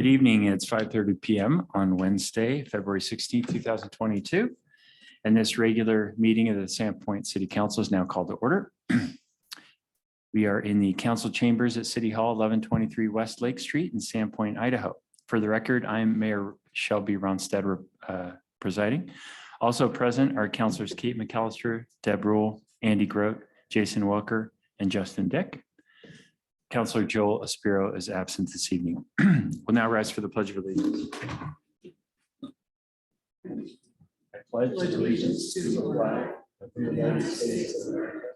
Good evening. It's 5:30 p.m. on Wednesday, February 16th, 2022. And this regular meeting of the Sandpoint City Council is now called to order. We are in the council chambers at City Hall, 1123 West Lake Street in Sandpoint, Idaho. For the record, I'm Mayor Shelby Ronstadt presiding. Also present are councilors Kate McAllister, Deb Rule, Andy Grote, Jason Welker, and Justin Dick. Councilor Joel Aspiro is absent this evening. We'll now rise for the Pledge of Allegiance. I pledge allegiance to the flag of the United States of America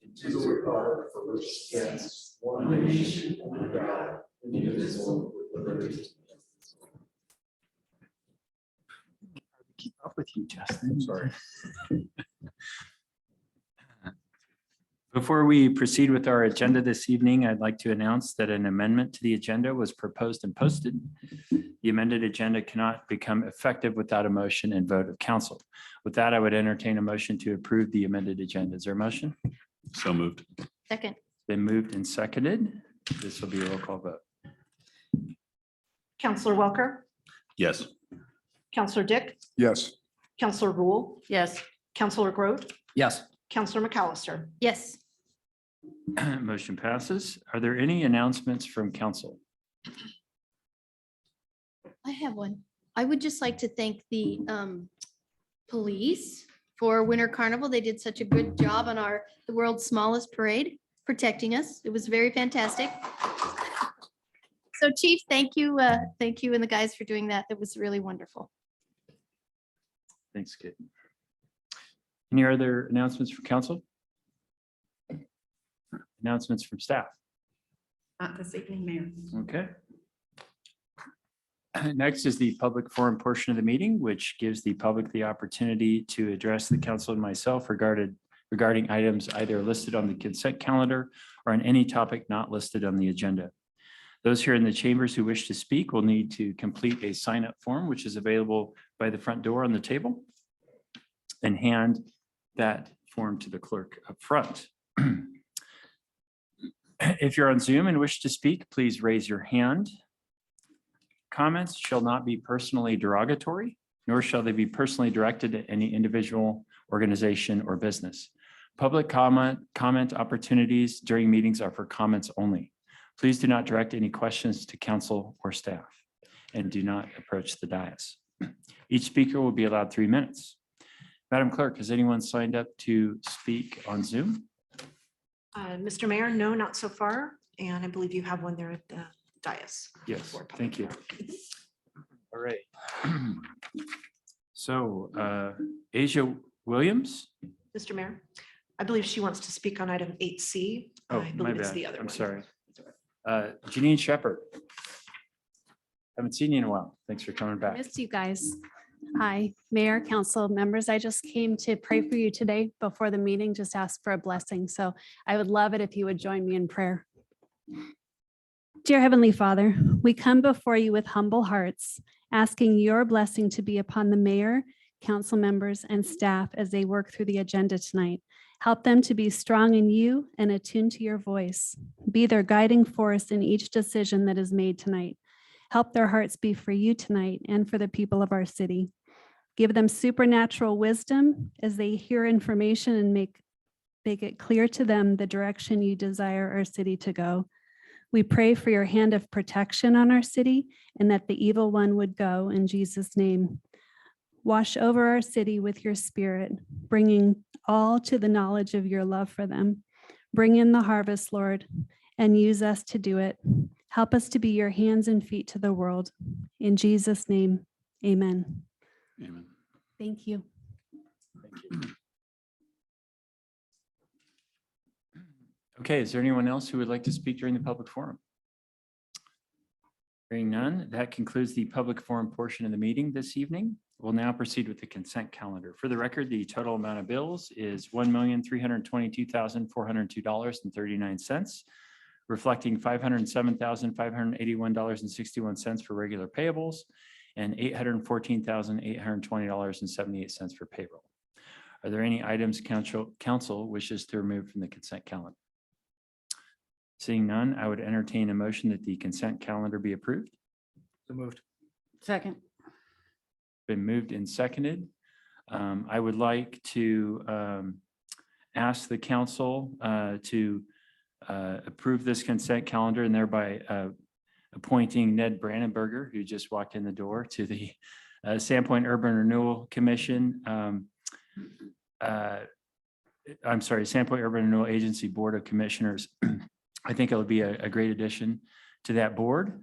and to the republic for which it stands, one nation, under God, indivisible, with liberty. Keep up with you, Justin. Sorry. Before we proceed with our agenda this evening, I'd like to announce that an amendment to the agenda was proposed and posted. The amended agenda cannot become effective without a motion and vote of council. With that, I would entertain a motion to approve the amended agenda. Is there a motion? So moved. Second. Been moved and seconded. This will be a roll call vote. Councilor Welker, Yes. Councilor Dick, Yes. Councilor Rule, Yes. Councilor Grote, Yes. Councilor McAllister. Yes. Motion passes. Are there any announcements from council? I have one. I would just like to thank the police for Winter Carnival. They did such a good job on the world's smallest parade, protecting us. It was very fantastic. So Chief, thank you. Thank you and the guys for doing that. That was really wonderful. Thanks, Kate. Any other announcements from council? Announcements from staff? Not this evening, Mayor. Okay. Next is the public forum portion of the meeting, which gives the public the opportunity to address the council and myself regarding items either listed on the consent calendar or on any topic not listed on the agenda. Those here in the chambers who wish to speak will need to complete a sign-up form, which is available by the front door on the table, and hand that form to the clerk up front. If you're on Zoom and wish to speak, please raise your hand. Comments shall not be personally derogatory, nor shall they be personally directed at any individual, organization, or business. Public comment opportunities during meetings are for comments only. Please do not direct any questions to council or staff, and do not approach the dais. Each speaker will be allowed 3 minutes. Madam Clerk, has anyone signed up to speak on Zoom? Mr. Mayor, no, not so far. And I believe you have one there at the dais. Yes, thank you. All right. So Asia Williams. Mr. Mayor, I believe she wants to speak on item 8C. Oh, I my believe it's bad. the other I'm one. sorry. Janine Shepherd. Haven't seen you in a while. Thanks for coming back. Missed you guys. Hi, Mayor, Council members. I just came to pray for you today before the meeting, just ask for a blessing. So I would love it if you would join me in prayer. Dear Heavenly Father, we come before you with humble hearts, asking your blessing to be upon the mayor, council members, and staff as they work through the agenda tonight. Help them to be strong in you and attuned to your voice. Be their guiding force in each decision that is made tonight. Help their hearts be for you tonight and for the people of our city. Give them supernatural wisdom as they hear information and make it clear to them the direction you desire our city to go. We pray for your hand of protection on our city and that the evil one would go in Jesus' name. Wash over our city with your spirit, bringing all to the knowledge of your love for them. Bring in the harvest, Lord, and use us to do it. Help us to be your hands and feet to the world. In Jesus' name, amen. Amen. Thank you. Thank you. Okay, is there anyone else who would like to speak during the public forum? Hearing none, that concludes the public forum portion of the meeting this evening. We'll now proceed with the consent calendar. For the record, the total amount of bills is $1,322,402.39, reflecting $507,581.61 for regular payables and $814,820.78 for payroll. Are there any items council wishes to remove from the consent calendar? Seeing none, I would entertain a motion that the consent calendar be approved. So moved. Second. Been moved and seconded. I would like to ask the council to approve this consent calendar and thereby appointing Ned Brandenberger, who just walked in the door, to the Sandpoint Urban Renewal Commission. I'm sorry, Sandpoint Urban Renewal Agency Board of Commissioners. I think it'll be a great addition to that board.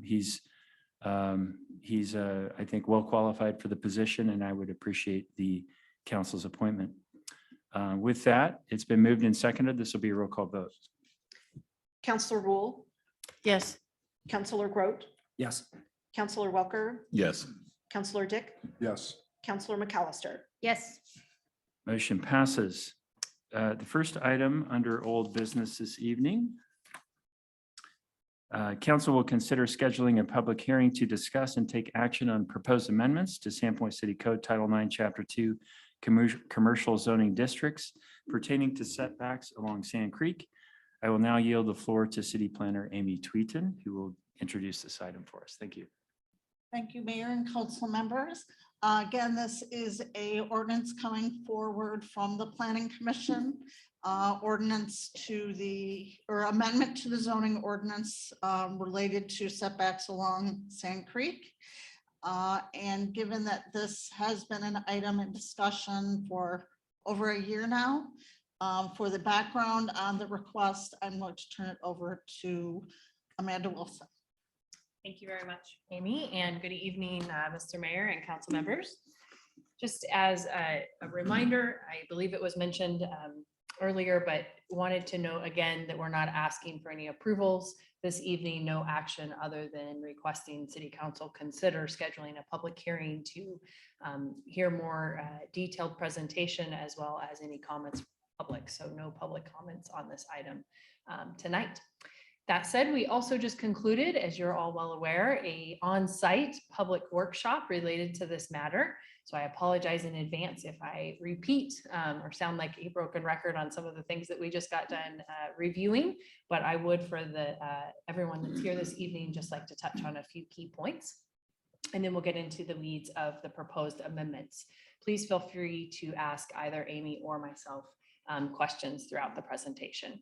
He's I think, well qualified for the position, and I would appreciate the council's appointment. With that, it's been moved and seconded. This will be a roll call vote. Counselor Rule, Yes. Counselor Groot, Yes. Counselor Welker, Yes. Counselor Dick, Yes. Counselor McAllister. Yes. Motion passes. The first item under old business this evening. Council will consider scheduling a public hearing to discuss and take action on proposed amendments to Sandpoint City Code Title 9, Chapter 2, Commercial Zoning Districts pertaining to setbacks along Sand Creek. I will now yield the floor to City Planner Amy Tweeten, who will introduce this item for us. Thank you. Thank you, Mayor and council members. Again, this is a ordinance coming forward from the Planning Commission. Ordinance to or amendment to the zoning ordinance related to setbacks along Sand Creek. And given that this has been an item in discussion for over a year now, for the background on the request, I'm going to turn it over to Amanda Wilson. Thank you very much, Amy, and good evening, Mr. Mayor and council members. Just as a reminder, I believe it was mentioned earlier, but wanted to note again that we're not asking for any approvals this evening, no action other than requesting City Council consider scheduling a public hearing to hear more detailed presentation as well as any comments from the public. So no public comments on this item tonight. That said, we also just concluded, as you're all well aware, a on-site public workshop related to this matter. So I apologize in advance if I repeat or sound like a broken record on some of the things that we just got done reviewing, but I would, for the everyone that's here this evening, just like to touch on a few key points. And then we'll get into the weeds of the proposed amendments. Please feel free to ask either Amy or myself questions throughout the presentation.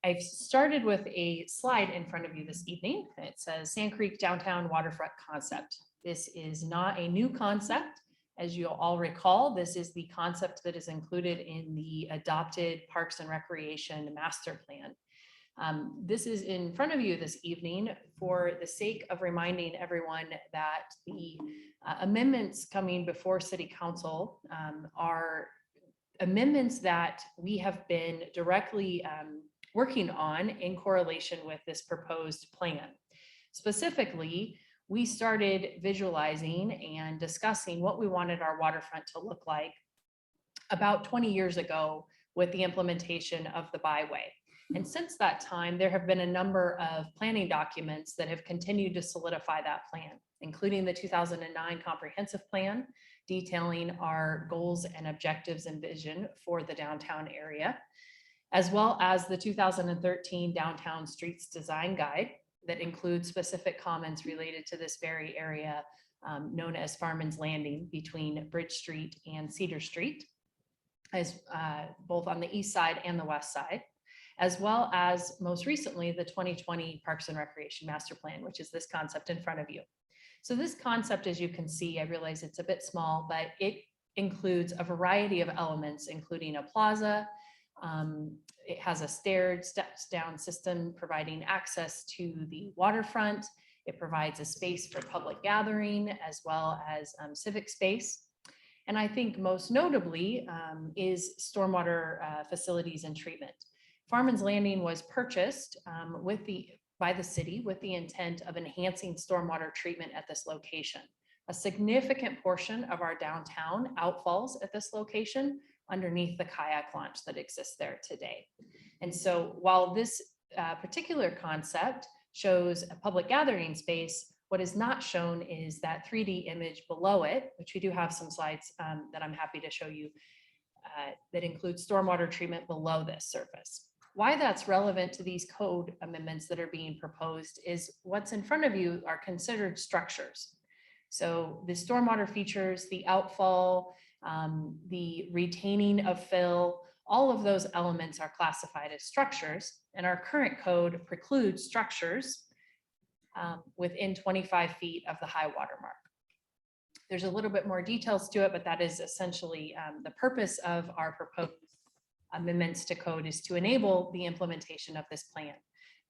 I've started with a slide in front of you this evening. It says Sand Creek Downtown Waterfront Concept. This is not a new concept. As you'll all recall, this is the concept that is included in the adopted Parks and Recreation Master Plan. This is in front of you this evening for the sake of reminding everyone that the amendments coming before City Council are amendments that we have been directly working on in correlation with this proposed plan. Specifically, we started visualizing and discussing what we wanted our waterfront to look like about 20 years ago with the implementation of the byway. And since that time, there have been a number of planning documents that have continued to solidify that plan, including the 2009 comprehensive plan, detailing our goals and objectives and vision for the downtown area, as well as the 2013 Downtown Streets Design Guide that includes specific comments related to this very area known as Farman's Landing between Bridge Street and Cedar Street, as both on the east side and the west side, as well as most recently the 2020 Parks and Recreation Master Plan, which is this concept in front of you. So this concept, as you can see, I realize it's a bit small, but it includes a variety of elements, including a plaza. It has a stairs steps down system providing access to the waterfront. It provides a space for public gathering as well as civic space. And I think most notably is stormwater facilities and treatment. Farman's Landing was purchased by the city with the intent of enhancing stormwater treatment at this location. A significant portion of our downtown outfalls at this location underneath the kayak launch that exists there today. And so while this particular concept shows a public gathering space, what is not shown is that 3D image below it, which we do have some slides that I'm happy to show you that includes stormwater treatment below this surface. Why that's relevant to these code amendments that are being proposed is what's in front of you are considered structures. So the stormwater features, the outfall, the retaining of fill, all of those elements are classified as structures, and our current code precludes structures within 25 feet of the high water mark. There's a little bit more details to it, but that is essentially the purpose of our proposed amendments to code is to enable the implementation of this plan.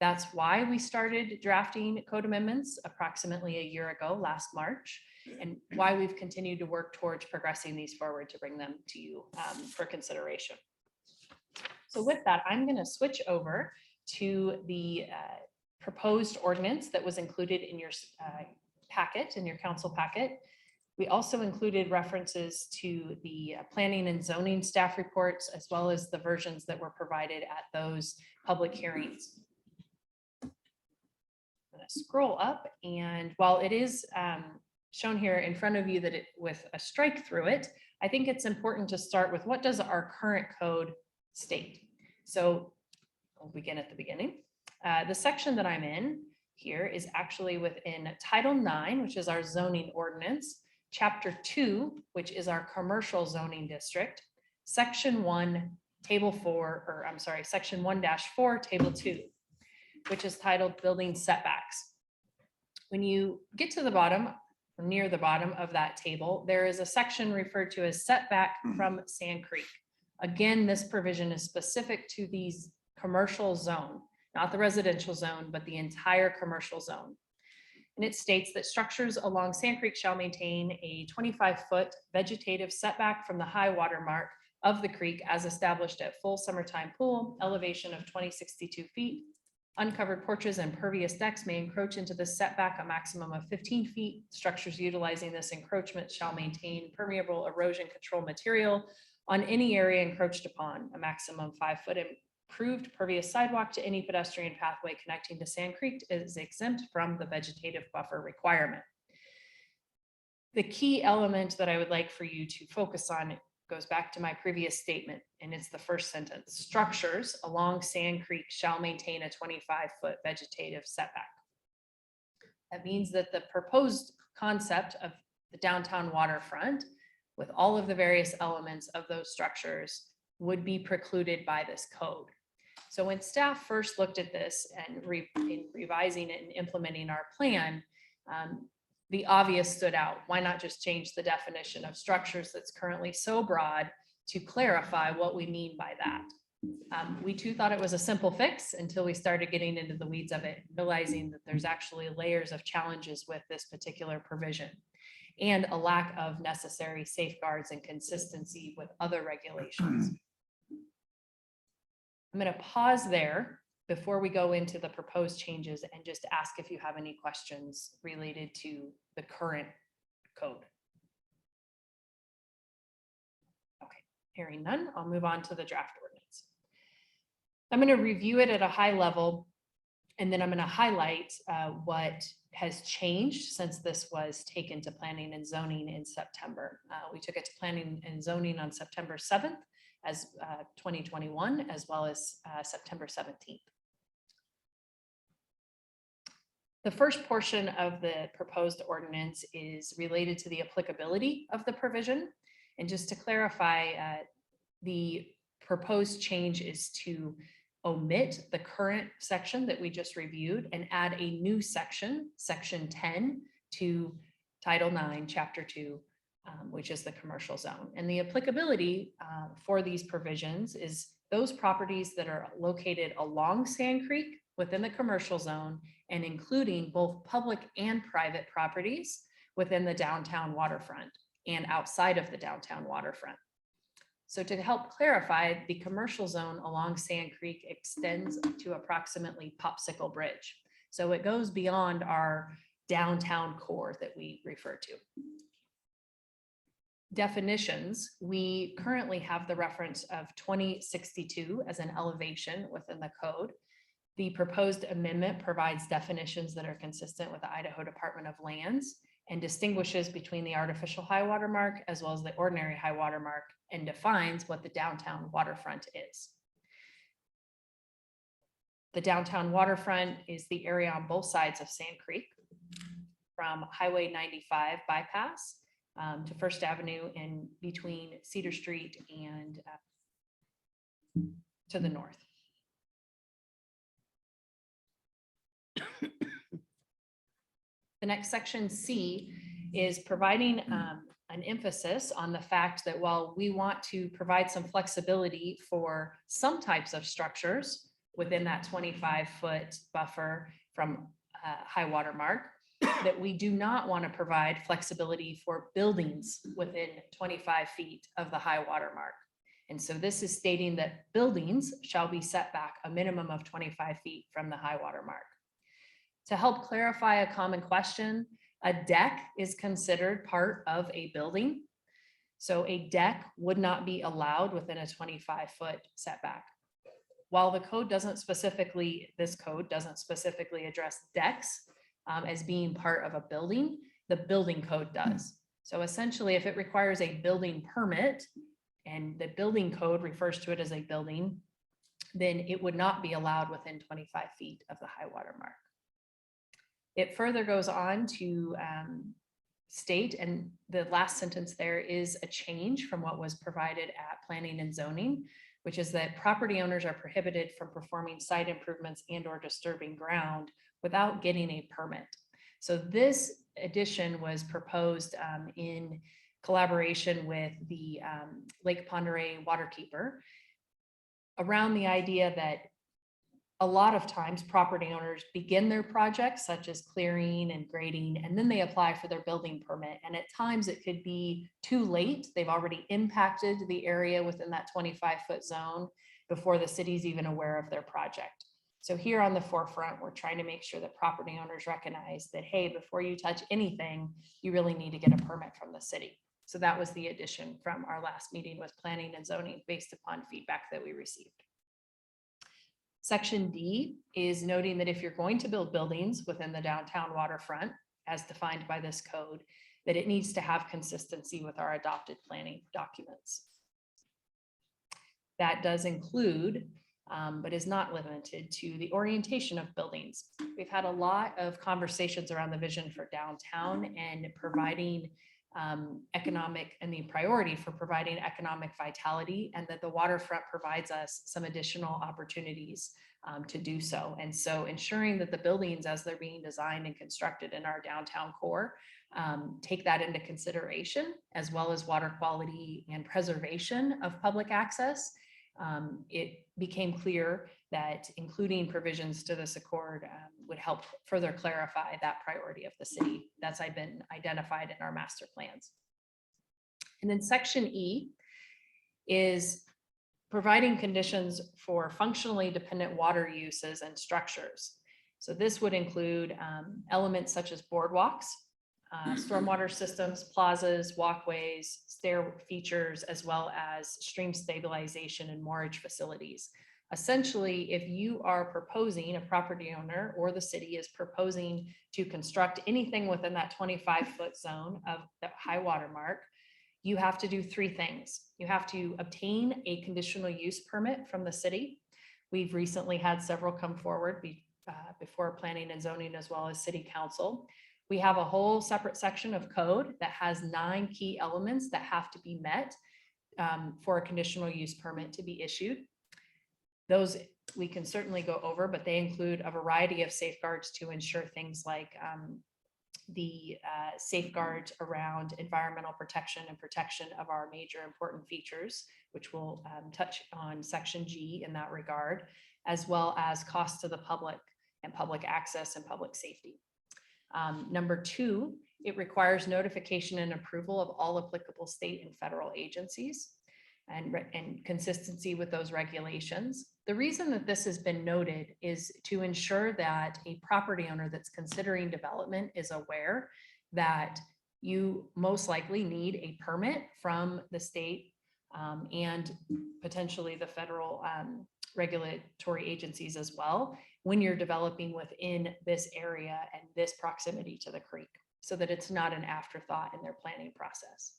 That's why we started drafting code amendments approximately a year ago, last March, and why we've continued to work towards progressing these forward to bring them to you for consideration. So with that, I'm going to switch over to the proposed ordinance that was included in your packet, in your council packet. We also included references to the planning and zoning staff reports, as well as the versions that were provided at those public hearings. I'm going to scroll up, and while it is shown here in front of you that it with a strike through it, I think it's important to start with what does our current code state. So we'll begin at the beginning. The section that I'm in here is actually within Title 9, which is our zoning ordinance, Chapter 2, which is our commercial zoning district, Section 1, Table 4, or I'm sorry, Section 1-4, Table 2, which is titled Building Setbacks. When you get to the bottom, or near the bottom of that table, there is a section referred to as setback from Sand Creek. Again, this provision is specific to these commercial zone, not the residential zone, but the entire commercial zone. And it states that structures along Sand Creek shall maintain a 25-foot vegetative setback from the high water mark of the creek as established at full summertime pool, elevation of 2062 feet. Uncovered porches and pervious decks may encroach into the setback a maximum of 15 feet. Structures utilizing this encroachment shall maintain permeable erosion control material on any area encroached upon. A maximum 5-foot improved pervious sidewalk to any pedestrian pathway connecting to Sand Creek is exempt from the vegetative buffer requirement. The key element that I would like for you to focus on goes back to my previous statement, and it's the first sentence. Structures along Sand Creek shall maintain a 25-foot vegetative setback. That means that the proposed concept of the downtown waterfront, with all of the various elements of those structures, would be precluded by this code. So when staff first looked at this and in revising it and implementing our plan, the obvious stood out. Why not just change the definition of structures that's currently so broad to clarify what we mean by that? We too thought it was a simple fix until we started getting into the weeds of it, realizing that there's actually layers of challenges with this particular provision and a lack of necessary safeguards and consistency with other regulations. I'm going to pause there before we go into the proposed changes and just ask if you have any questions related to the current code. Okay, hearing none, I'll move on to the draft ordinance. I'm going to review it at a high level, and then I'm going to highlight what has changed since this was taken to planning and zoning in September. We took it to planning and zoning on September 7th as 2021, as well as September 17th. The first portion of the proposed ordinance is related to the applicability of the provision. And just to clarify, the proposed change is to omit the current section that we just reviewed and add a new section, Section 10, to Title 9, Chapter 2, which is the commercial zone. And the applicability for these provisions is those properties that are located along Sand Creek within the commercial zone, and including both public and private properties within the downtown waterfront and outside of the downtown waterfront. So to help clarify, the commercial zone along Sand Creek extends to approximately Popsicle Bridge. So it goes beyond our downtown core that we refer to. Definitions, we currently have the reference of 2062 as an elevation within the code. The proposed amendment provides definitions that are consistent with the Idaho Department of Lands and distinguishes between the artificial high water mark as well as the ordinary high water mark and defines what the downtown waterfront is. The downtown waterfront is the area on both sides of Sand Creek, from Highway 95 bypass to First Avenue in between Cedar Street and to the north. The next section, C, is providing an emphasis on the fact that while we want to provide some flexibility for some types of structures within that 25-foot buffer from high water mark, that we do not want to provide flexibility for buildings within 25 feet of the high water mark. And so this is stating that buildings shall be set back a minimum of 25 feet from the high water mark. To help clarify a common question, a deck is considered part of a building. So a deck would not be allowed within a 25-foot setback. While the code doesn't specifically, this code doesn't specifically address decks as being part of a building, the building code does. So essentially, if it requires a building permit and the building code refers to it as a building, then it would not be allowed within 25 feet of the high water mark. It further goes on to state, and the last sentence there is a change from what was provided at planning and zoning, which is that property owners are prohibited from performing site improvements and or disturbing ground without getting a permit. So this addition was proposed in collaboration with the Lake Pend Oreille Waterkeeper around the idea that a lot of times property owners begin their projects such as clearing and grading, and then they apply for their building permit. And at times it could be too late. They've already impacted the area within that 25-foot zone before the city's even aware of their project. So here on the forefront, we're trying to make sure that property owners recognize that, hey, before you touch anything, you really need to get a permit from the city. So that was the addition from our last meeting with planning and zoning based upon feedback that we received. Section D is noting that if you're going to build buildings within the downtown waterfront, as defined by this code, that it needs to have consistency with our adopted planning documents. That does include, but is not limited to, the orientation of buildings. We've had a lot of conversations around the vision for downtown and providing economic, and the priority for providing economic vitality, and that the waterfront provides us some additional opportunities to do so. And so ensuring that the buildings as they're being designed and constructed in our downtown core take that into consideration, as well as water quality and preservation of public access. It became clear that including provisions to this accord would help further clarify that priority of the city that's been identified in our master plans. And then section E is providing conditions for functionally dependent water uses and structures. So this would include elements such as boardwalks, stormwater systems, plazas, walkways, stair features, as well as stream stabilization and moorage facilities. Essentially, if you are proposing, a property owner or the city is proposing to construct anything within that 25-foot zone of the high water mark, you have to do three things. You have to obtain a conditional use permit from the city. We've recently had several come forward before planning and zoning, as well as city council. We have a whole separate section of code that has 9 key elements that have to be met for a conditional use permit to be issued. Those we can certainly go over, but they include a variety of safeguards to ensure things like the safeguards around environmental protection and protection of our major important features, which we'll touch on section G in that regard, as well as costs to the public and public access and public safety. Number 2, it requires notification and approval of all applicable state and federal agencies and consistency with those regulations. The reason that this has been noted is to ensure that a property owner that's considering development is aware that you most likely need a permit from the state and potentially the federal regulatory agencies as well when you're developing within this area and this proximity to the creek, so that it's not an afterthought in their planning process.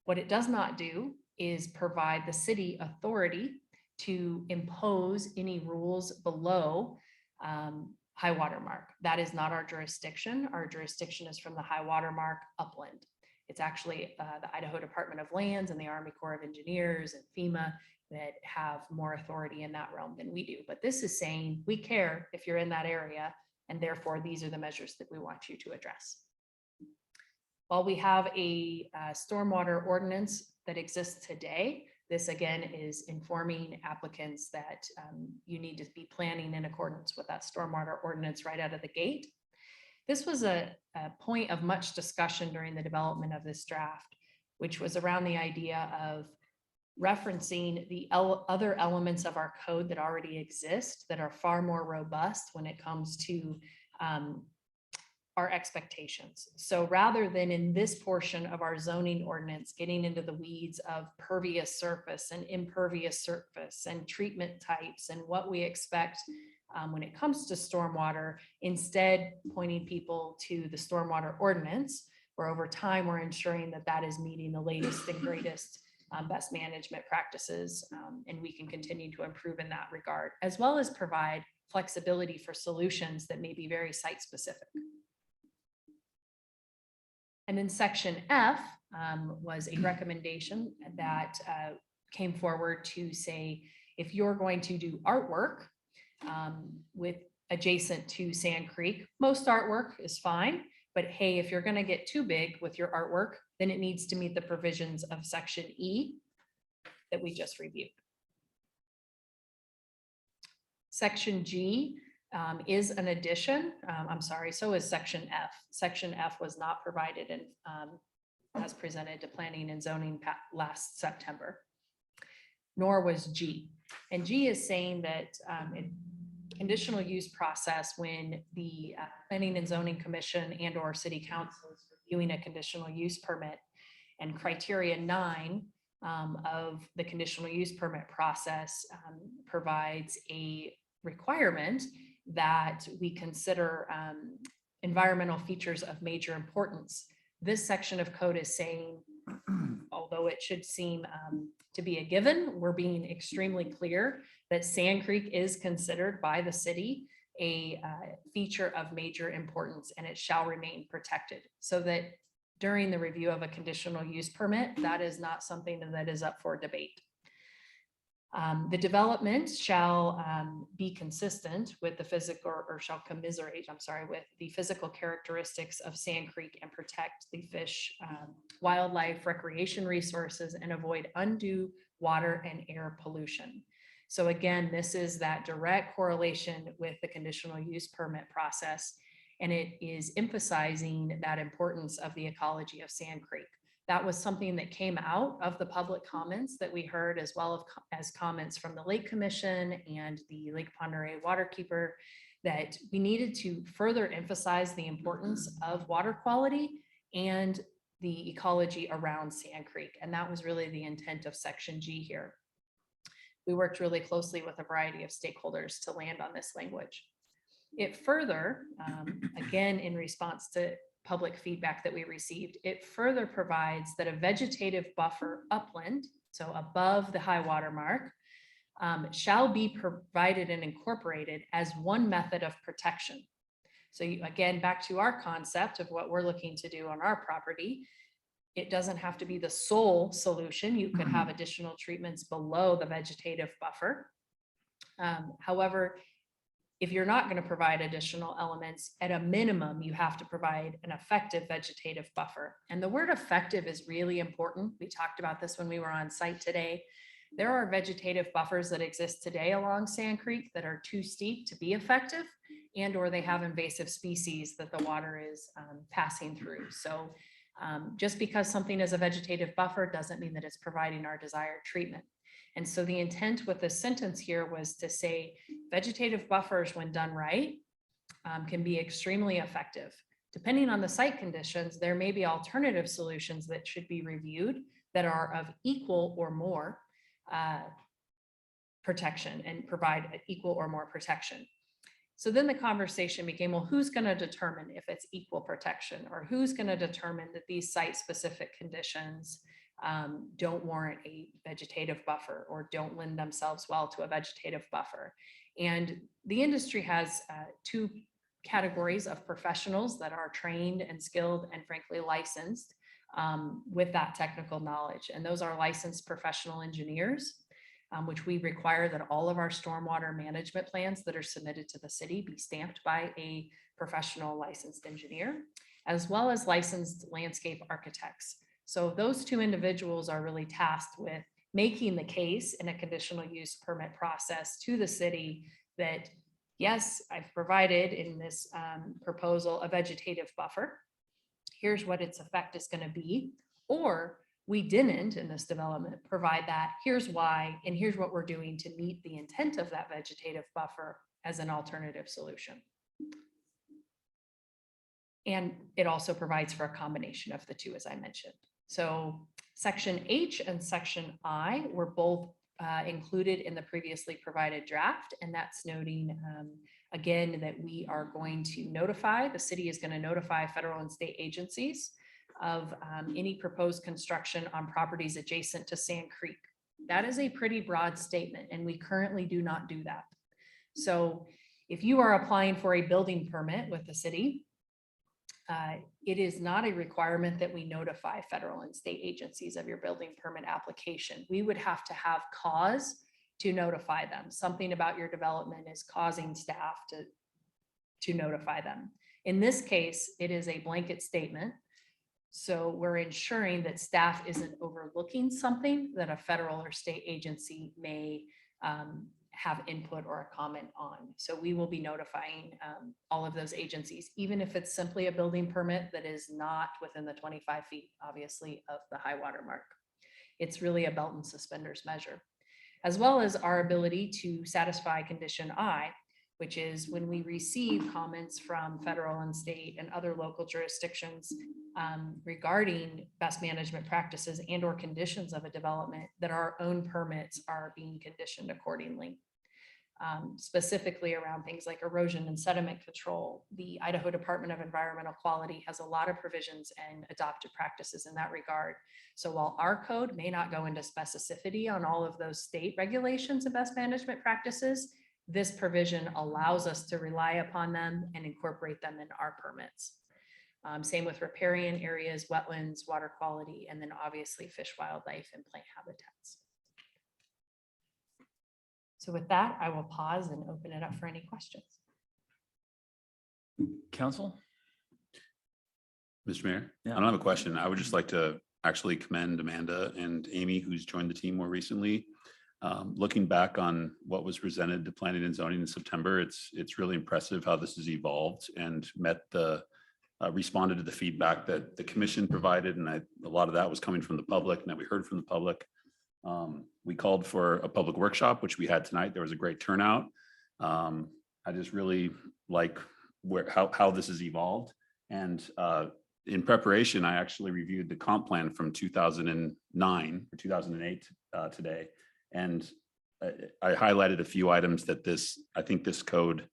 What it does not do is provide the city authority to impose any rules below high water mark. That is not our jurisdiction. Our jurisdiction is from the high water mark upland. It's actually the Idaho Department of Lands and the Army Corps of Engineers and FEMA that have more authority in that realm than we do. But this is saying we care if you're in that area, and therefore these are the measures that we want you to address. While we have a stormwater ordinance that exists today, this again is informing applicants that you need to be planning in accordance with that stormwater ordinance right out of the gate. This was a point of much discussion during the development of this draft, which was around the idea of referencing the other elements of our code that already exist that are far more robust when it comes to our expectations. So rather than in this portion of our zoning ordinance, getting into the weeds of pervious surface and impervious surface and treatment types and what we expect when it comes to stormwater, instead pointing people to the stormwater ordinance, where over time we're ensuring that that is meeting the latest and greatest best management practices, and we can continue to improve in that regard, as well as provide flexibility for solutions that may be very site specific. And then section F was a recommendation that came forward to say, if you're going to do artwork with adjacent to Sand Creek, most artwork is fine, but hey, if you're going to get too big with your artwork, then it needs to meet the provisions of section E that we just reviewed. Section G is an addition. I'm sorry, so is section F. Section F was not provided and as presented to planning and zoning last September, nor was G. And G is saying that conditional use process, when the Planning and Zoning Commission and or City Council is reviewing a conditional use permit, and criteria 9 of the conditional use permit process provides a requirement that we consider environmental features of major importance. This section of code is saying, although it should seem to be a given, we're being extremely clear that Sand Creek is considered by the city a feature of major importance, and it shall remain protected, so that during the review of a conditional use permit, that is not something that is up for debate. The development shall be consistent with the physical, or shall commiserate, I'm sorry, with the physical characteristics of Sand Creek and protect the fish, wildlife, recreation resources, and avoid undue water and air pollution. So again, this is that direct correlation with the conditional use permit process, and it is emphasizing that importance of the ecology of Sand Creek. That was something that came out of the public comments that we heard, as well as comments from the Lake Commission and the Lake Pend Oreille Waterkeeper, that we needed to further emphasize the importance of water quality and the ecology around Sand Creek. And that was really the intent of section G here. We worked really closely with a variety of stakeholders to land on this language. It further, again, in response to public feedback that we received, it further provides that a vegetative buffer upland, so above the high water mark, shall be provided and incorporated as one method of protection. So again, back to our concept of what we're looking to do on our property, it doesn't have to be the sole solution. You could have additional treatments below the vegetative buffer. However, if you're not going to provide additional elements, at a minimum, you have to provide an effective vegetative buffer. And the word effective is really important. We talked about this when we were on site today. There are vegetative buffers that exist today along Sand Creek that are too steep to be effective, and or they have invasive species that the water is passing through. So just because something is a vegetative buffer doesn't mean that it's providing our desired treatment. And so the intent with this sentence here was to say vegetative buffers, when done right, can be extremely effective. Depending on the site conditions, there may be alternative solutions that should be reviewed that are of equal or more protection and provide equal or more protection. So then the conversation became, well, who's going to determine if it's equal protection, or who's going to determine that these site-specific conditions don't warrant a vegetative buffer or don't lend themselves well to a vegetative buffer. And the industry has two categories of professionals that are trained and skilled and frankly licensed with that technical knowledge. And those are licensed professional engineers, which we require that all of our stormwater management plans that are submitted to the city be stamped by a professional licensed engineer, as well as licensed landscape architects. So those two individuals are really tasked with making the case in a conditional use permit process to the city that, yes, I've provided in this proposal a vegetative buffer. Here's what its effect is going to be. Or we didn't in this development provide that. Here's why, and here's what we're doing to meet the intent of that vegetative buffer as an alternative solution. And it also provides for a combination of the two, as I mentioned. So section H and section I were both included in the previously provided draft. And that's noting, again, that we are going to notify, the city is going to notify federal and state agencies of any proposed construction on properties adjacent to Sand Creek. That is a pretty broad statement, and we currently do not do that. So if you are applying for a building permit with the city, it is not a requirement that we notify federal and state agencies of your building permit application. We would have to have cause to notify them. Something about your development is causing staff to notify them. In this case, it is a blanket statement. So we're ensuring that staff isn't overlooking something that a federal or state agency may have input or a comment on. So we will be notifying all of those agencies, even if it's simply a building permit that is not within the 25 feet, obviously, of the high water mark. It's really a belt and suspenders measure, as well as our ability to satisfy condition I, which is when we receive comments from federal and state and other local jurisdictions regarding best management practices and or conditions of a development, that our own permits are being conditioned accordingly. Specifically around things like erosion and sediment control. The Idaho Department of Environmental Quality has a lot of provisions and adopted practices in that regard. So while our code may not go into specificity on all of those state regulations and best management practices, this provision allows us to rely upon them and incorporate them in our permits. Same with riparian areas, wetlands, water quality, and then obviously fish, wildlife, and plant habitats. So with that, I will pause and open it up for any questions. Council? Mr. Mayor, Yeah. I don't have a question. I would just like to actually commend Amanda and Amy, who's joined the team more recently. Looking back on what was presented to planning and zoning in September, it's really impressive how this has evolved and responded to the feedback that the commission provided. And a lot of that was coming from the public and that we heard from the public. We called for a public workshop, which we had tonight. There was a great turnout. I just really like how this has evolved. And in preparation, I actually reviewed the comp plan from 2009 or 2008 today. And I highlighted a few items that I think this code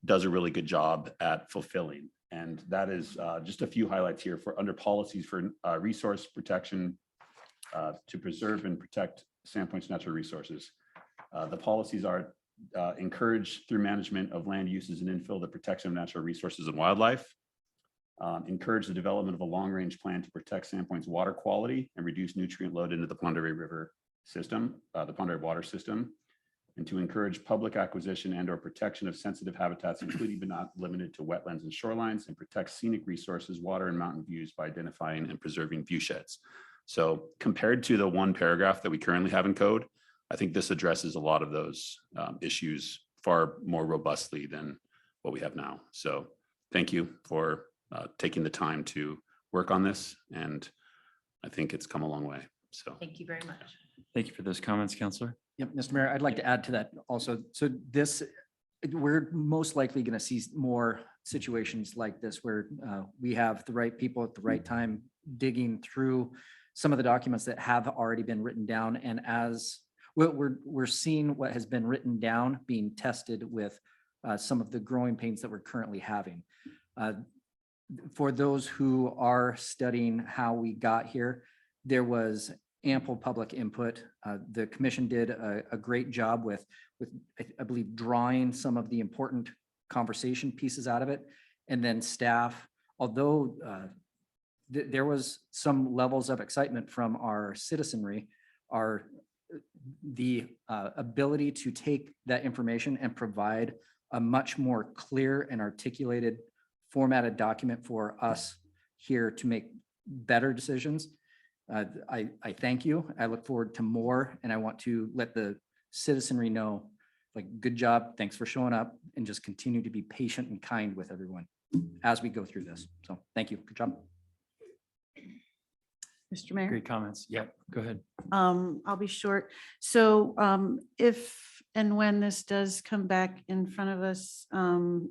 does a really good job at fulfilling. And that is just a few highlights here under policies for resource protection to preserve and protect Sandpoint's natural resources. The policies are encourage through management of land uses and infill the protection of natural resources and wildlife. Encourage the development of a long-range plan to protect Sandpoint's water quality and reduce nutrient load into the Pend Oreille River system, the Pend Oreille water system, and to encourage public acquisition and or protection of sensitive habitats, including but not limited to wetlands and shorelines, and protect scenic resources, water and mountain views by identifying and preserving view sheds. So compared to the one paragraph that we currently have in code, I think this addresses a lot of those issues far more robustly than what we have now. So thank you for taking the time to work on this. And I think it's come a long way. So Thank you very much. Thank you for those comments, Councillor. Yep, Mr. Mayor, I'd like to add to that also. So we're most likely going to see more situations like this where we have the right people at the right time digging through some of the documents that have already been written down. And as we're seeing what has been written down being tested with some of the growing pains that we're currently having. For those who are studying how we got here, there was ample public input. The commission did a great job with, I believe, drawing some of the important conversation pieces out of it. And then staff, although there was some levels of excitement from our citizenry, the ability to take that information and provide a much more clear and articulated formatted document for us here to make better decisions. I thank you. I look forward to more, and I want to let the citizenry know, like, good job. Thanks for showing up, and just continue to be patient and kind with everyone as we go through this. So thank you. Good job. Mr. Mayor, Great comments. Yep, go ahead. I'll be short. So if and when this does come back in front of us,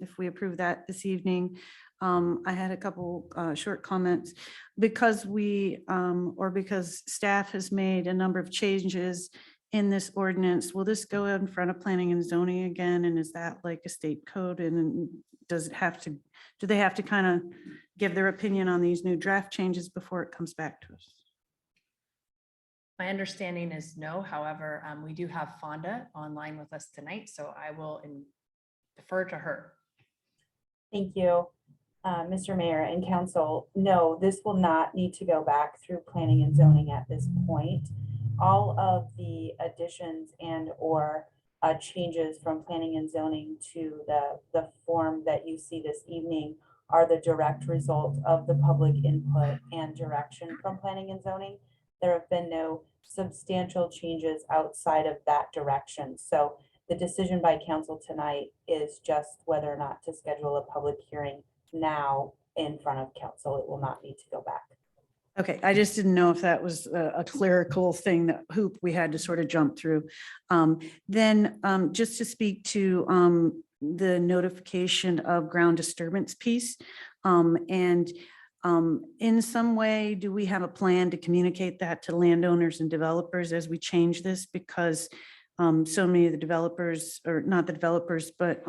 if we approve that this evening, I had a couple short comments. Because because staff has made a number of changes in this ordinance, will this go in front of planning and zoning again? And is that like a state code? And does it have to, do they have to kind of give their opinion on these new draft changes before it comes back to us? My understanding is no. However, we do have Fonda online with us tonight, so I will defer to her. Thank you, Mr. Mayor and Council. No, this will not need to go back through planning and zoning at this point. All of the additions and or changes from planning and zoning to the form that you see this evening are the direct result of the public input and direction from planning and zoning. There have been no substantial changes outside of that direction. So the decision by council tonight is just whether or not to schedule a public hearing now in front of council. It will not need to go back. Okay, I just didn't know if that was a clerical thing, that hoop we had to sort of jump through. Then just to speak to the notification of ground disturbance piece. And in some way, do we have a plan to communicate that to landowners and developers as we change this? Because so many of the developers, or not the developers, but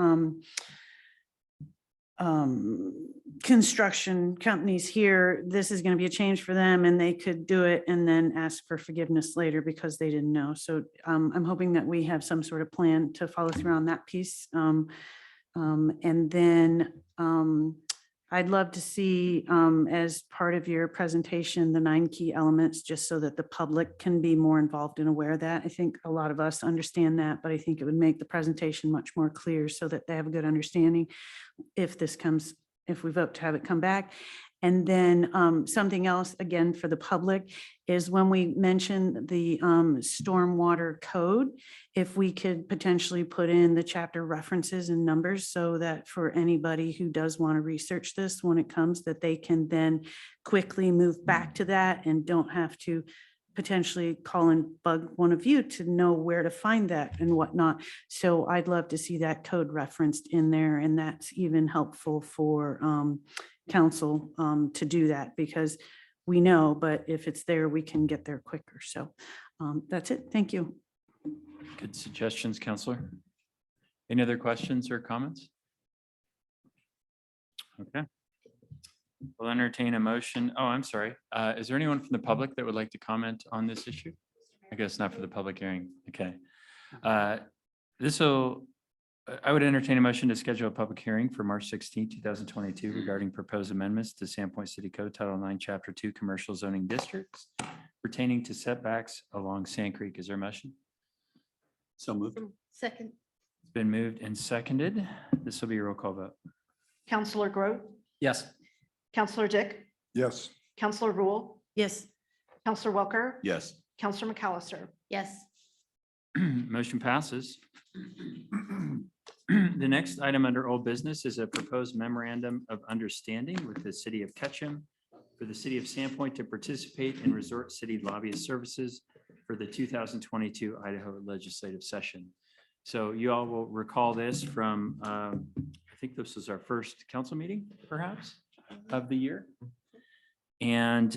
construction companies here, this is going to be a change for them, and they could do it and then ask for forgiveness later because they didn't know. So I'm hoping that we have some sort of plan to follow through on that piece. And then I'd love to see as part of your presentation, the 9 key elements, just so that the public can be more involved and aware of that. I think a lot of us understand that, but I think it would make the presentation much more clear so that they have a good understanding if we vote to have it come back. And then something else, again, for the public, is when we mention the stormwater code, if we could potentially put in the chapter references and numbers so that for anybody who does want to research this when it comes, that they can then quickly move back to that and don't have to potentially call and bug one of you to know where to find that and whatnot. So I'd love to see that code referenced in there, and that's even helpful for council to do that, because we know, but if it's there, we can get there quicker. So that's it. Thank you. Good suggestions, Counselor. Any other questions or comments? Okay. We'll entertain a motion. Oh, I'm sorry. Is there anyone from the public that would like to comment on this issue? I guess not for the public hearing. Okay. I would entertain a motion to schedule a public hearing for March 16, 2022 regarding proposed amendments to Sandpoint City Code Title 9, Chapter 2, Commercial Zoning Districts pertaining to setbacks along Sand Creek. Is there a motion? So moved. Second. It's been moved and seconded. This will be a roll call vote. Counselor Groot, Yes. Counselor Dick, Yes. Counselor Rule, Yes. Counselor Welker, Yes. Counselor McAllister. Yes. Motion passes. The next item under old business is a proposed memorandum of understanding with the city of Ketchum for the city of Sandpoint to participate in resort city lobbyist services for the 2022 Idaho legislative session. So you all will recall this from, I think this was our first council meeting, perhaps, of the year. And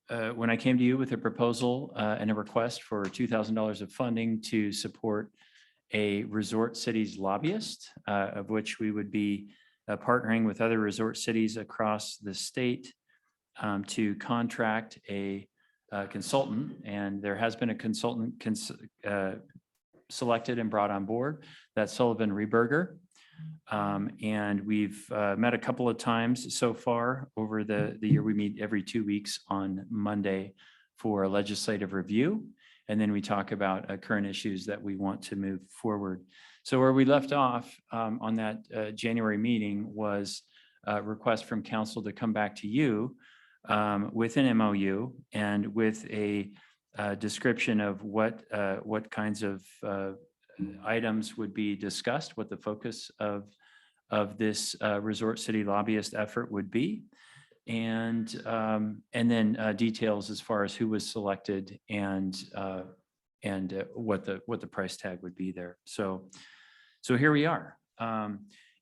when I came to you with a proposal and a request for $2,000 of funding to support a resort cities lobbyist, of which we would be partnering with other resort cities across the state to contract a consultant, and there has been a consultant selected and brought on board. That's Sullivan Rehberger. And we've met a couple of times so far over the year. We meet every 2 weeks on Monday for a legislative review. And then we talk about current issues that we want to move forward. So where we left off on that January meeting was a request from council to come back to you with an MOU and with a description of what kinds of items would be discussed, what the focus of this resort city lobbyist effort would be, and then details as far as who was selected and what the price tag would be there. So here we are.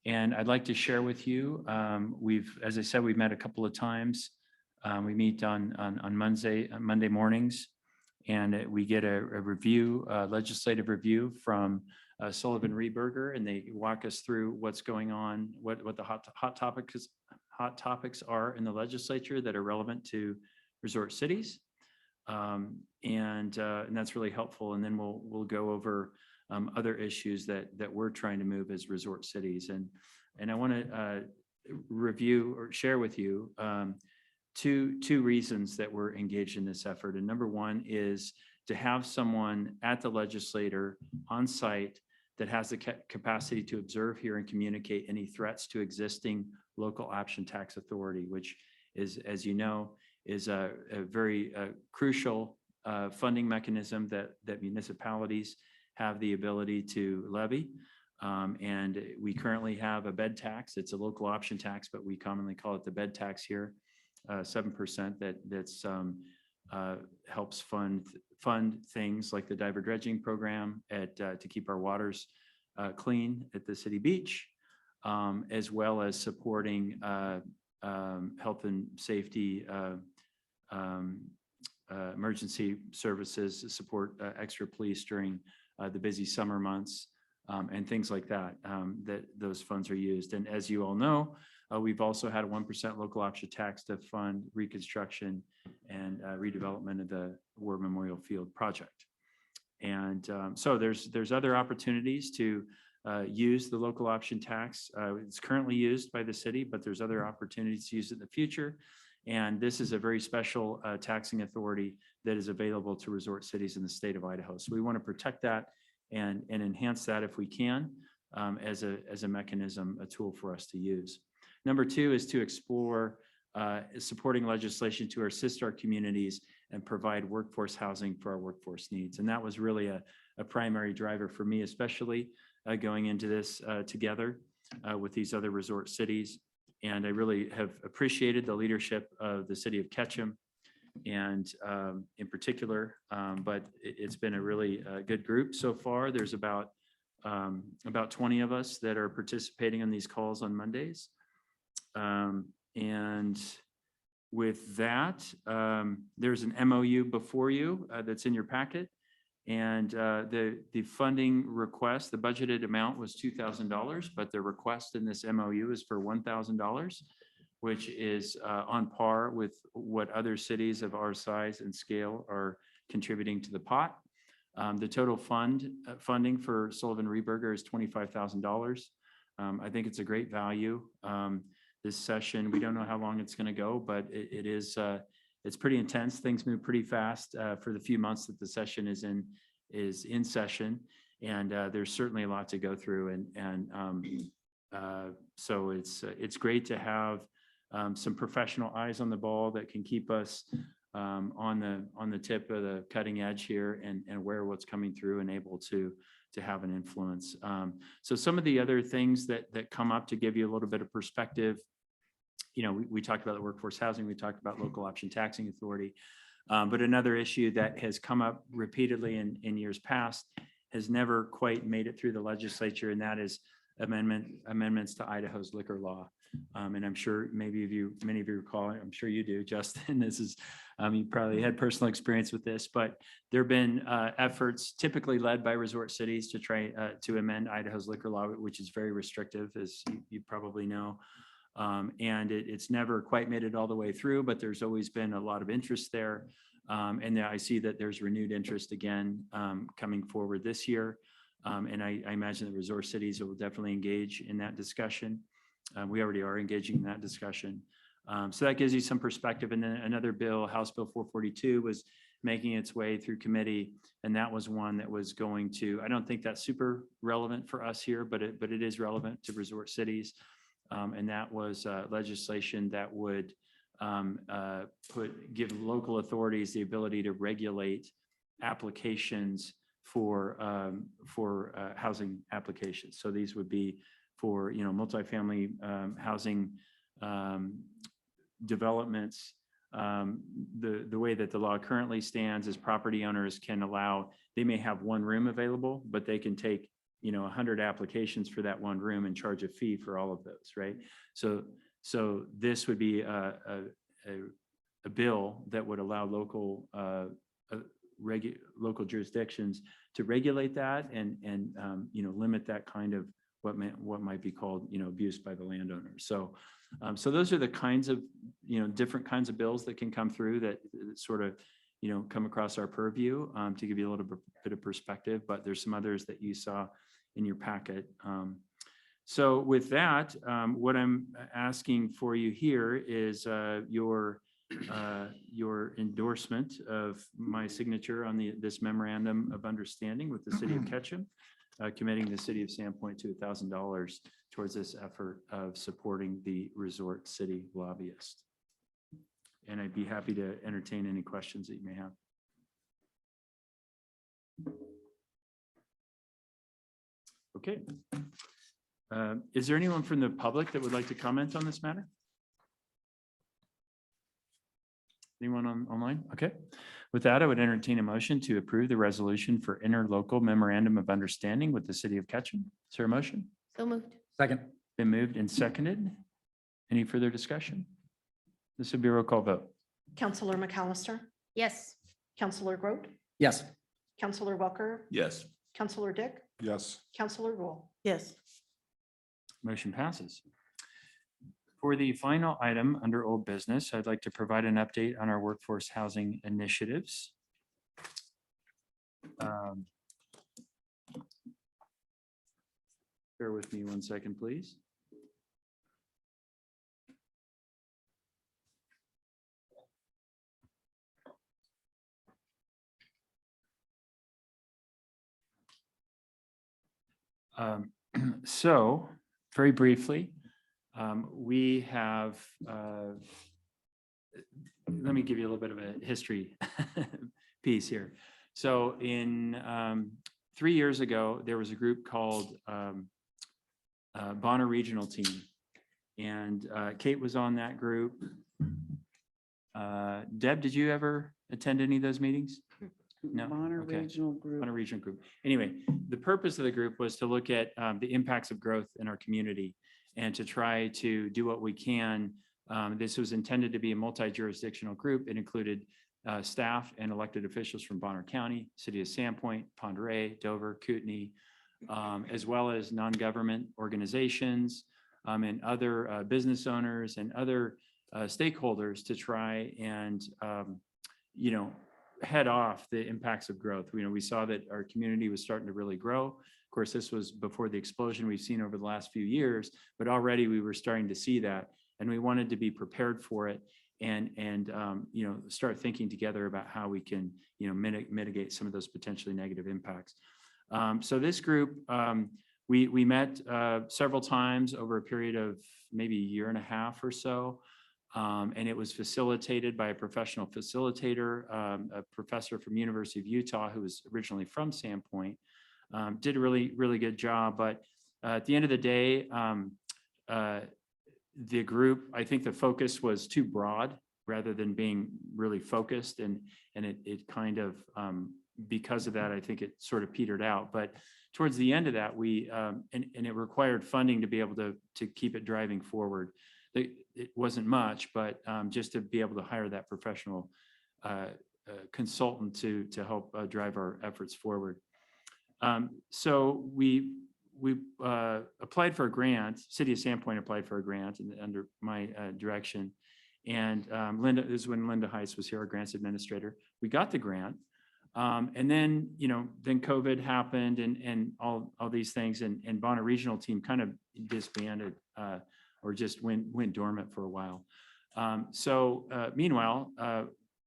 And I'd like to share with you, as I said, we've met a couple of times. We meet on Monday mornings, and we get a review, legislative review from Sullivan Rehberger, and they walk us through what's going on, what the hot topics are in the legislature that are relevant to resort cities, and that's really helpful. And then we'll go over other issues that we're trying to move as resort cities, and I want to review or share with you two reasons that we're engaged in this effort. And number one is to have someone at the legislature on site that has the capacity to observe, hear, and communicate any threats to existing local option tax authority, which is, as you know, is a very crucial funding mechanism that municipalities have the ability to levy. And we currently have a bed tax. It's a local option tax, but we commonly call it the bed tax here. 7% that's helps fund things like the diver dredging program to keep our waters clean at the city beach, as well as supporting health and safety, emergency services, support extra police during the busy summer months, and things like that, that those funds are used. And as you all know, we've also had a 1% local option tax to fund reconstruction and redevelopment of the War Memorial Field project. And so there's other opportunities to use the local option tax. It's currently used by the city, but there's other opportunities to use it in the future. And this is a very special taxing authority that is available to resort cities in the state of Idaho. So we want to protect that and enhance that if we can, as a mechanism, a tool for us to use. Number two is to explore supporting legislation to assist our communities and provide workforce housing for our workforce needs. And that was really a primary driver for me, especially going into this together with these other resort cities. And I really have appreciated the leadership of the city of Ketchum and in particular, but it's been a really good group so far. There's about 20 of us that are participating on these calls on Mondays. And with that, there's an MOU before you that's in your packet. And the funding request, the budgeted amount was $2,000, but the request in this MOU is for $1,000, which is on par with what other cities of our size and scale are contributing to the pot. The total funding for Sullivan Rehberger is $25,000. I think it's a great value. This session, we don't know how long it's going to go, but it's pretty intense. Things move pretty fast for the few months that the session is in session, and there's certainly a lot to go through. So it's great to have some professional eyes on the ball that can keep us on the tip of the cutting edge here and aware of what's coming through and able to have an influence. So some of the other things that come up to give you a little bit of perspective, we talked about the workforce housing, we talked about local option taxing authority, but another issue that has come up repeatedly in years past has never quite made it through the legislature, and that is amendments to Idaho's liquor law. And I'm sure many of you recall, I'm sure you do, Justin, this is, you probably had personal experience with this, but there have been efforts typically led by resort cities to try to amend Idaho's liquor law, which is very restrictive, as you probably know. And it's never quite made it all the way through, but there's always been a lot of interest there. And I see that there's renewed interest again coming forward this year. And I imagine the resort cities will definitely engage in that discussion. We already are engaging in that discussion. So that gives you some perspective. And then another bill, House Bill 442, was making its way through committee. And that was one that was going to, I don't think that's super relevant for us here, but it is relevant to resort cities. And that was legislation that would give local authorities the ability to regulate applications for housing applications. So these would be for, multifamily housing developments. The way that the law currently stands is property owners can allow, they may have one room available, but they can take 100 applications for that one room and charge a fee for all of those, right? So this would be a bill that would allow local local jurisdictions to regulate that and limit that kind of what might be called abuse by the landowners. So those are the kinds of different kinds of bills that can come through that sort of come across our purview, to give you a little bit of perspective. But there's some others that you saw in your packet. So with that, what I'm asking for you here is your endorsement of my signature on this memorandum of understanding with the city of Ketchum, committing the city of Sandpoint to $1,000 towards this effort of supporting the resort city lobbyist. And I'd be happy to entertain any questions that you may have. Okay. Is there anyone from the public that would like to comment on this matter? Anyone online? Okay. With that, I would entertain a motion to approve the resolution for interlocal memorandum of understanding with the city of Ketchum. Is there a motion? So moved. Second. Been moved and seconded. Any further discussion? This would be a roll call vote. Counselor McAllister, Yes. Counselor Groot, Yes. Counselor Welker, Yes. Counselor Dick, Yes. Counselor Rule. Yes. Motion passes. For the final item under old business, I'd like to provide an update on our workforce housing initiatives. Bear with me 1 second, please. So very briefly, we have, let me give you a little bit of a history piece here. So in 3 years ago, there was a group called Bonner Regional Team. And Kate was on that group. Deb, did you ever attend any of those meetings? No? Bonner Okay. Regional Group. On a regional group. Anyway, the purpose of the group was to look at the impacts of growth in our community and to try to do what we can. This was intended to be a multi-jurisdictional group. It included staff and elected officials from Bonner County, City of Sandpoint, Ponderay, Dover, Kootenai, as well as non-government organizations and other business owners and other stakeholders to try and, head off the impacts of growth. We saw that our community was starting to really grow. Of course, this was before the explosion we've seen over the last few years, but already we were starting to see that, and we wanted to be prepared for it and start thinking together about how we can, mitigate some of those potentially negative impacts. So this group, we met several times over a period of maybe a year and a half or so. And it was facilitated by a professional facilitator, a professor from University of Utah who was originally from Sandpoint. Did a really, really good job. But at the end of the day, the group, I think the focus was too broad rather than being really focused. And it kind of, because of that, I think it sort of petered out. But towards the end of that, and it required funding to be able to keep it driving forward. It wasn't much, but just to be able to hire that professional consultant to help drive our efforts forward. So we applied for a grant. City of Sandpoint applied for a grant under my direction, And Linda, this is when Linda Heiss was here, our grants administrator. We got the grant. And then, then COVID happened and all these things, and Bonner Regional Team kind of disbanded or just went dormant for a while. Meanwhile,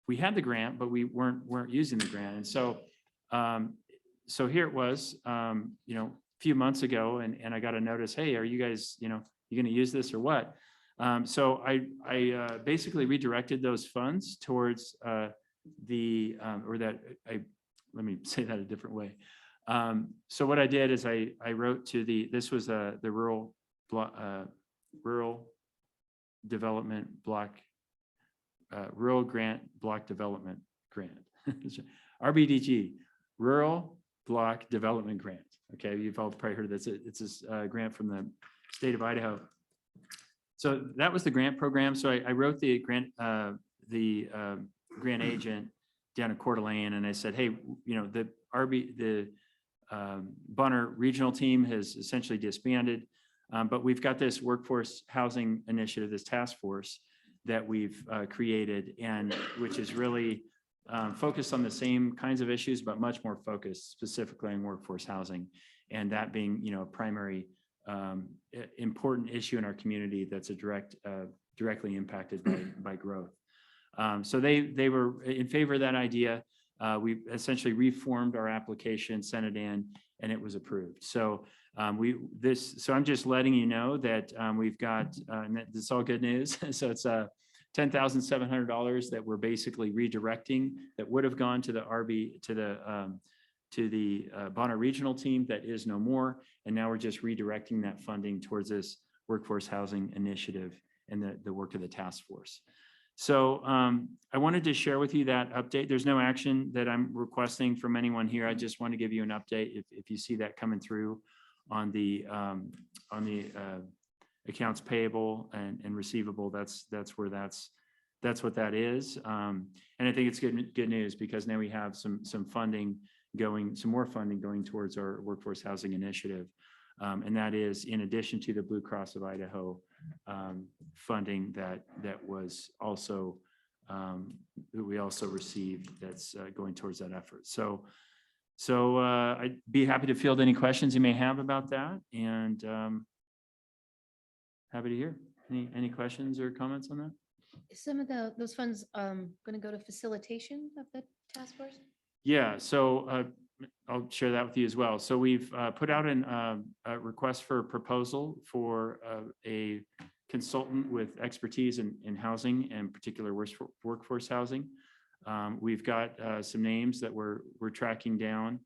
we had the grant, but we weren't using the grant. And so here it was, a few months ago, and I got a notice, hey, are you guys, you going to use this or what? So I basically redirected those funds towards let me say that a different way. So what I did is I wrote to this was the rural development block, rural grant block development grant, RBDG, rural block development grant. Okay, you've all probably heard of this. It's this grant from the state of Idaho. So that was the grant program. So I wrote the grant agent down in Coeur d'Alene, and I said, hey, the Bonner Regional Team has essentially disbanded, but we've got this workforce housing initiative, this task force that we've created, and which is really focused on the same kinds of issues, but much more focused specifically on workforce housing, and that being, a primary important issue in our community that's directly impacted by growth. So they were in favor of that idea. We essentially reformed our application, sent it in, and it was approved. So so I'm just letting you know that we've got, and this is all good news. So it's $10,700 that we're basically redirecting that would have gone to the Bonner Regional Team that is no more. And now we're just redirecting that funding towards this workforce housing initiative and the work of the task force. So I wanted to share with you that update. There's no action that I'm requesting from anyone here. I just want to give you an update. If you see that coming through on the accounts payable and receivable, that's what that is. And I think it's good news because now we have some more funding going towards our workforce housing initiative. And that is in addition to the Blue Cross of Idaho funding that was also that we also received that's going towards that effort. So I'd be happy to field any questions you may have about that, and happy to hear any questions or comments on that. Is some of those funds going to go to facilitation of the task force? Yeah, so I'll share that with you as well. So we've put out a request for proposal for a consultant with expertise in housing and particular workforce housing. We've got some names that we're tracking down.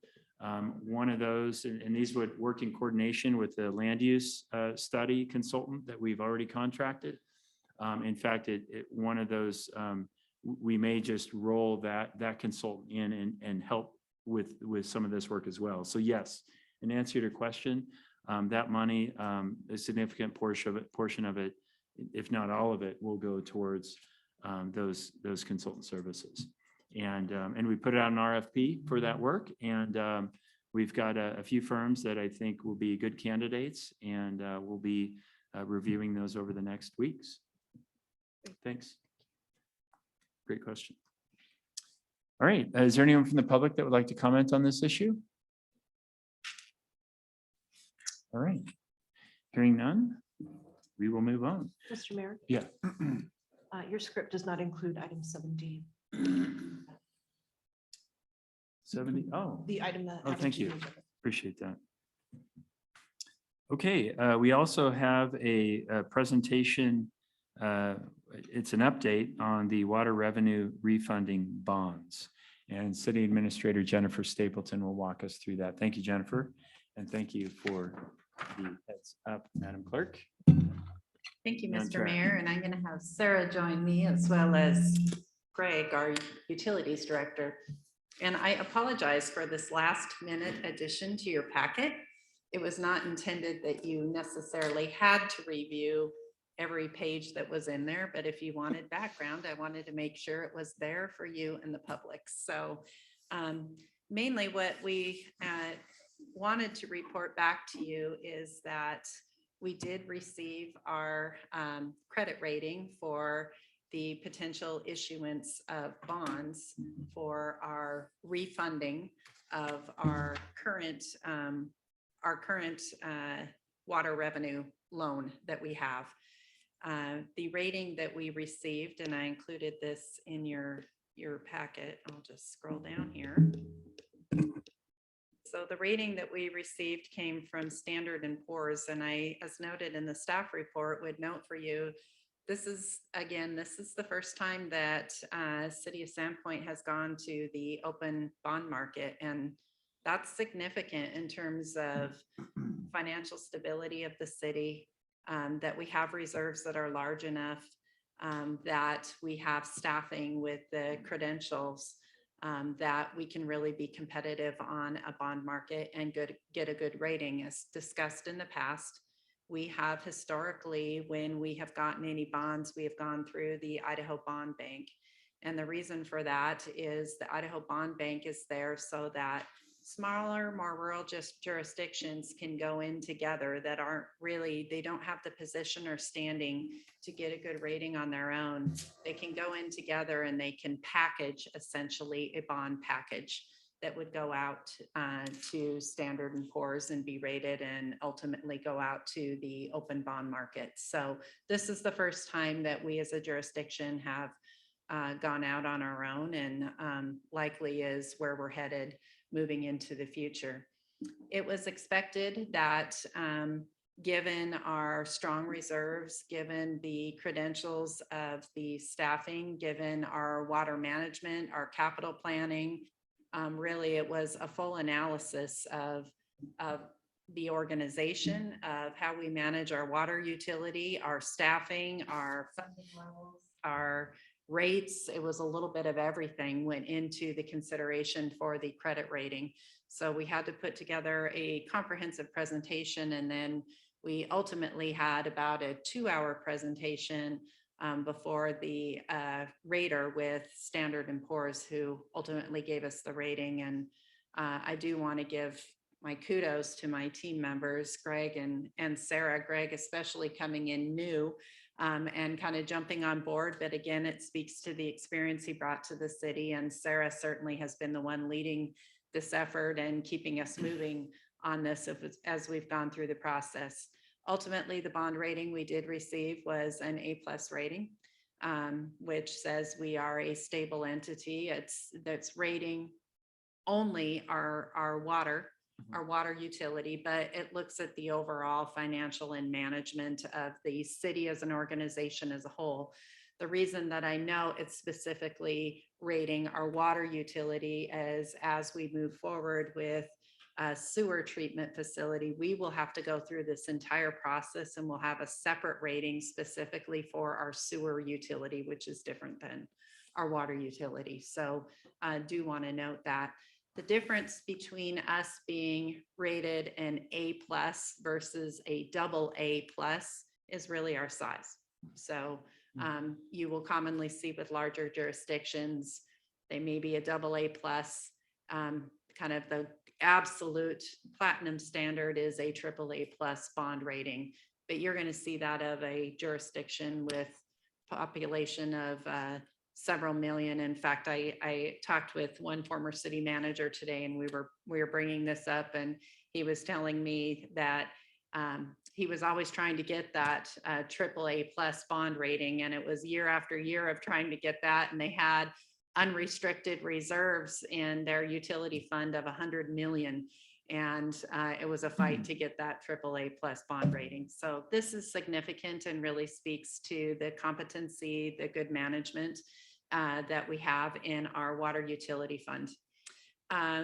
One of those, and these would work in coordination with the land use study consultant that we've already contracted. In fact, one of those, we may just roll that consultant in and help with some of this work as well. So yes, in answer to your question, that money, a significant portion of it, if not all of it, will go towards those consultant services. And we put out an RFP for that work, and we've got a few firms that I think will be good candidates, and we'll be reviewing those over the next weeks. Thanks. Great question. All right, is there anyone from the public that would like to comment on this issue? All right, hearing none, we will move on. Mr. Mayor, Yeah. your script does not include item 7D. 70, oh. The item that. Oh, added thank to you. the agenda. Appreciate that. Okay, we also have a presentation. It's an update on the water revenue refunding bonds. And City Administrator Jennifer Stapleton will walk us through that. Thank you, Jennifer. And thank you for the heads up, Madam Clerk. Thank you, You're on Mr. track. Mayor, and I'm going to have Sarah join me as well as Greg, our Utilities Director. And I apologize for this last minute addition to your packet. It was not intended that you necessarily had to review every page that was in there, but if you wanted background, I wanted to make sure it was there for you and the public. So mainly what we wanted to report back to you is that we did receive our credit rating for the potential issuance of bonds for our refunding of our current water revenue loan that we have. The rating that we received, and I included this in your packet. I'll just scroll down here. So the rating that we received came from Standard & Poor's, and I, as noted in the staff report, would note for you, this is the first time that City of Sandpoint has gone to the open bond market, and that's significant in terms of financial stability of the city, that we have reserves that are large enough, that we have staffing with the credentials, that we can really be competitive on a bond market and get a good rating. As discussed in the past, we have historically, when we have gotten any bonds, we have gone through the Idaho Bond Bank. And the reason for that is the Idaho Bond Bank is there so that smaller, more rural jurisdictions can go in together that aren't really, they don't have the position or standing to get a good rating on their own. They can go in together and they can package essentially a bond package that would go out to Standard & Poor's and be rated and ultimately go out to the open bond market. So this is the first time that we as a jurisdiction have gone out on our own, and likely is where we're headed moving into the future. It was expected that given our strong reserves, given the credentials of the staffing, given our water management, our capital planning, really it was a full analysis of the organization, of how we manage our water utility, our staffing, our funding levels, our rates. It was a little bit of everything went into the consideration for the credit rating. So we had to put together a comprehensive presentation, and then we ultimately had about a 2-hour presentation before the rater with Standard & Poor's, who ultimately gave us the rating. And I do want to give my kudos to my team members, Greg and Sarah. Greg especially coming in new and kind of jumping on board. But again, it speaks to the experience he brought to the city. And Sarah certainly has been the one leading this effort and keeping us moving on this as we've gone through the process. Ultimately, the bond rating we did receive was an A+ rating, which says we are a stable entity. That's rating only our water utility, but it looks at the overall financial and management of the city as an organization as a whole. The reason that I know it's specifically rating our water utility is as we move forward with a sewer treatment facility, we will have to go through this entire process, and we'll have a separate rating specifically for our sewer utility, which is different than our water utility. So I do want to note that. The difference between us being rated an A+ versus a AA+ is really our size. So you will commonly see with larger jurisdictions, they may be a AA+, kind of the absolute platinum standard is a AAA+ bond rating, but you're going to see that of a jurisdiction with population of several million. In fact, I talked with one former city manager today, and we were bringing this up, and he was telling me that he was always trying to get that AAA+ bond rating, and it was year after year of trying to get that, and they had unrestricted reserves in their utility fund of 100 million. And it was a fight to get that AAA+ bond rating. So this is significant and really speaks to the competency, the good management that we have in our water utility fund.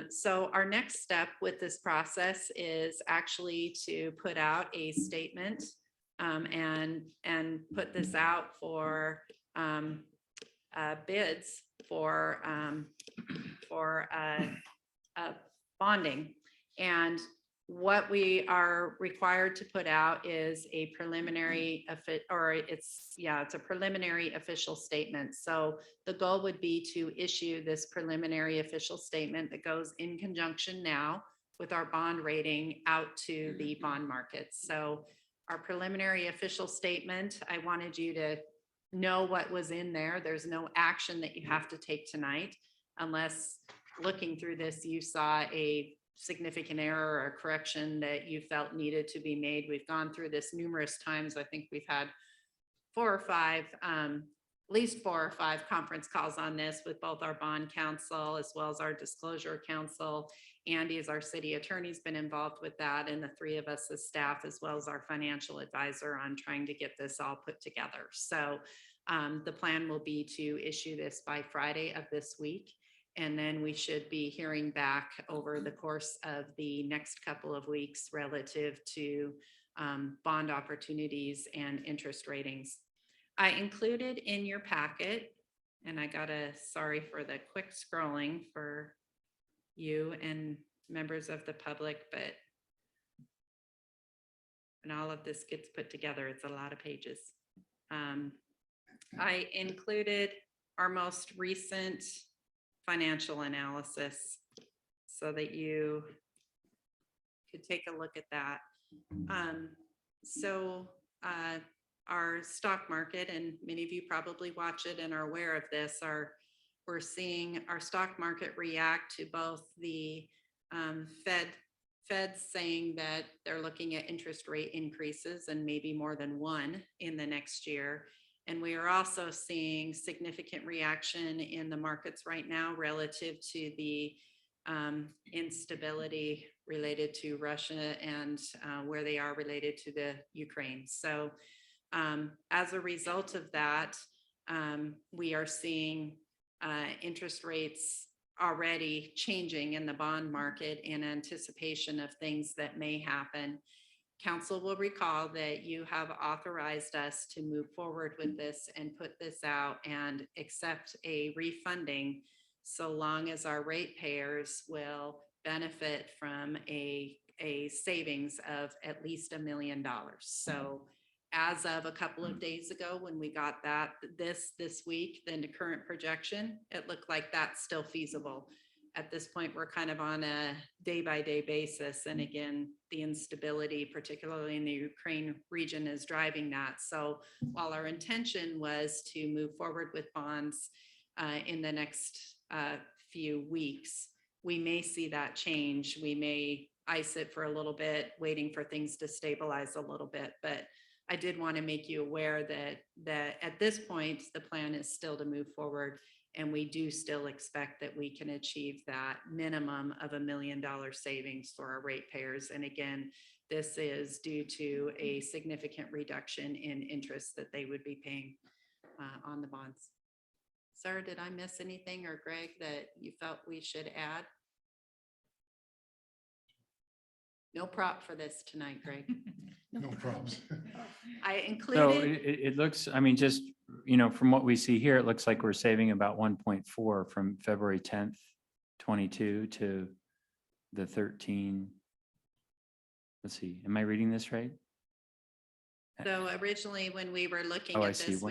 So our next step with this process is actually to put out a statement and put this out for bids for bonding. And what we are required to put out is a preliminary, it's a preliminary official statement. So the goal would be to issue this preliminary official statement that goes in conjunction now with our bond rating out to the bond markets. So our preliminary official statement, I wanted you to know what was in there. There's no action that you have to take tonight unless looking through this, you saw a significant error or correction that you felt needed to be made. We've gone through this numerous times. I think we've had 4 or 5, at least 4 or 5 conference calls on this with both our bond counsel as well as our disclosure counsel. Andy, as our city attorney, has been involved with that, and the 3 of us as staff, as well as our financial advisor, on trying to get this all put together. So the plan will be to issue this by Friday of this week. And then we should be hearing back over the course of the next couple of weeks relative to bond opportunities and interest ratings. I included in your packet, and I sorry for the quick scrolling for you and members of the public, but when all of this gets put together, it's a lot of pages. I included our most recent financial analysis so that you could take a look at that. Our stock market, and many of you probably watch it and are aware of this, we're seeing our stock market react to both the Fed saying that they're looking at interest rate increases and maybe more than one in the next year. And we are also seeing significant reaction in the markets right now relative to the instability related to Russia and where they are related to the Ukraine. So as a result of that, we are seeing interest rates already changing in the bond market in anticipation of things that may happen. Council will recall that you have authorized us to move forward with this and put this out and accept a refunding so long as our ratepayers will benefit from a savings of at least $1 million. So as of a couple of days ago, when we got that this week, then the current projection, it looked like that's still feasible. At this point, we're kind of on a day-by-day basis. And again, the instability, particularly in the Ukraine region, is driving that. So while our intention was to move forward with bonds in the next few weeks, we may see that change. We may ice it for a little bit, waiting for things to stabilize a little bit. But I did want to make you aware that at this point, the plan is still to move forward. And we do still expect that we can achieve that minimum of $1 million savings for our ratepayers. And again, this is due to a significant reduction in interest that they would be paying on the bonds. Sarah, did I miss anything, or Greg, that you felt we should add? No prop for this tonight, Greg. No props. I So included. it looks, I mean, just, you know, from what we see here, it looks like we're saving about 1.4 from February 10th, 22 to the 13. Let's see, am I reading this right? So originally, when we were looking Oh, I at see. this,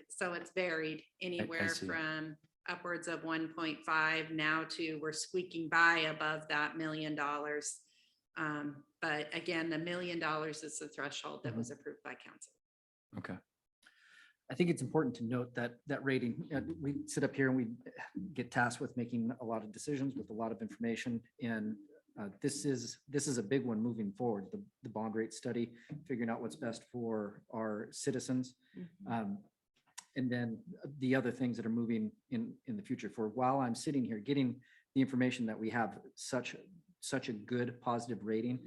so it's varied anywhere see. from upwards of 1.5 now to we're squeaking by above that $1 million. But again, the $1 million is the threshold that was approved by council. Okay. I think it's important to note that rating, we sit up here and we get tasked with making a lot of decisions with a lot of information. And this is a big one moving forward, the bond rate study, figuring out what's best for our citizens. And then the other things that are moving in the future. For while I'm sitting here getting the information that we have such a good positive rating,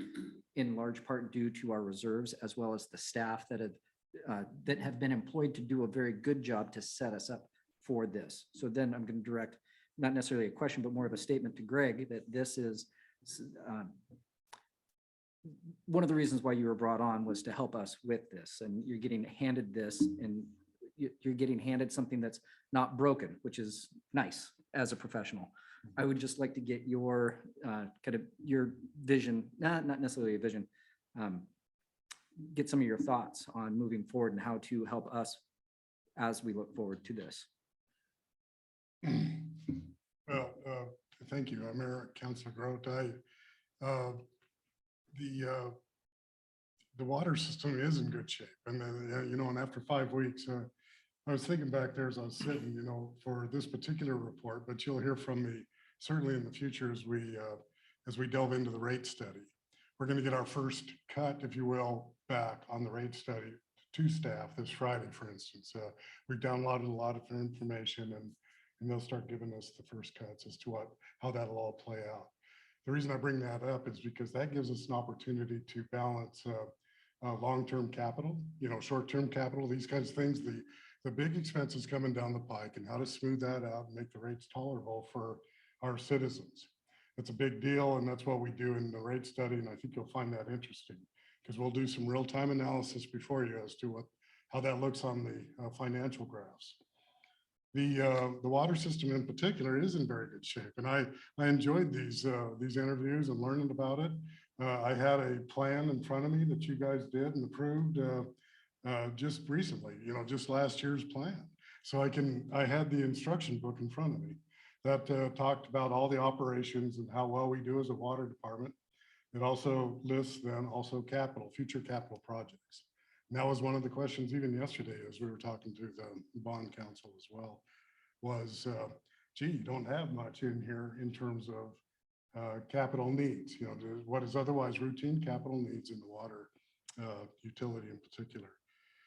in large part due to our reserves, as well as the staff that have been employed to do a very good job to set us up for this. So then I'm going to direct, not necessarily a question, but more of a statement to Greg, that this is one of the reasons why you were brought on was to help us with this. And you're getting handed this, and you're getting handed something that's not broken, which is nice as a professional. I would just like to get your kind of your vision, not necessarily a vision, get some of your thoughts on moving forward and how to help us as we look forward to this. Well, thank you, Mayor, Councilor Grote. The water system is in good shape, and then, you know, and after 5 weeks, I was thinking back there as I was sitting, for this particular report, but you'll hear from me certainly in the future as we delve into the rate study. We're going to get our first cut, if you will, back on the rate study to staff this Friday, for instance. We've downloaded a lot of information and they'll start giving us the first cuts as to how that'll all play out. The reason I bring that up is because that gives us an opportunity to balance long-term capital, short-term capital, these kinds of things, the big expenses coming down the pike and how to smooth that out and make the rates tolerable for our citizens. It's a big deal, and that's what we do in the rate study, and I think you'll find that interesting because we'll do some real-time analysis before you as to how that looks on the financial graphs. The water system in particular is in very good shape, and I enjoyed these interviews and learning about it. I had a plan in front of me that you guys did and approved just recently, just last year's plan. So I had the instruction book in front of me that talked about all the operations and how well we do as a water department. It also lists then also future capital projects. And that was one of the questions even yesterday as we were talking to the bond council as well, was, gee, you don't have much in here in terms of capital needs, what is otherwise routine capital needs in the water utility in particular.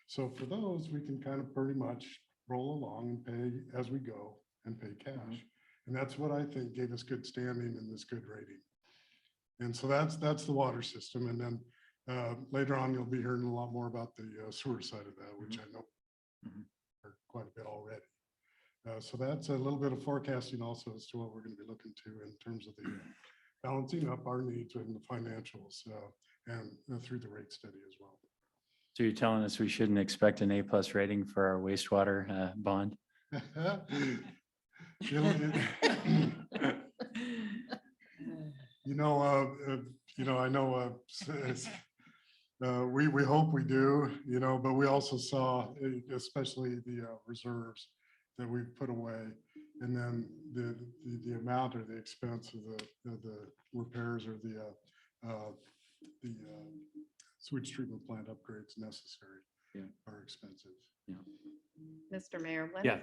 So for those, we can kind of pretty much roll along and pay as we go and pay cash. And that's what I think gave us good standing and this good rating. And so that's the water system. And then later on, you'll be hearing a lot more about the sewer side of that, which I know quite a bit already. So that's a little bit of forecasting also as to what we're going to be looking to in terms of the balancing up our needs and the financials and through the rate study as well. So you're telling us we shouldn't expect an A+ rating for our wastewater bond? I know we hope we do, but we also saw, especially the reserves that we've put away, and then the amount or the expense of the repairs or the sewage treatment plant upgrades necessary are expensive. Yeah. Mr. Mayor, Yeah.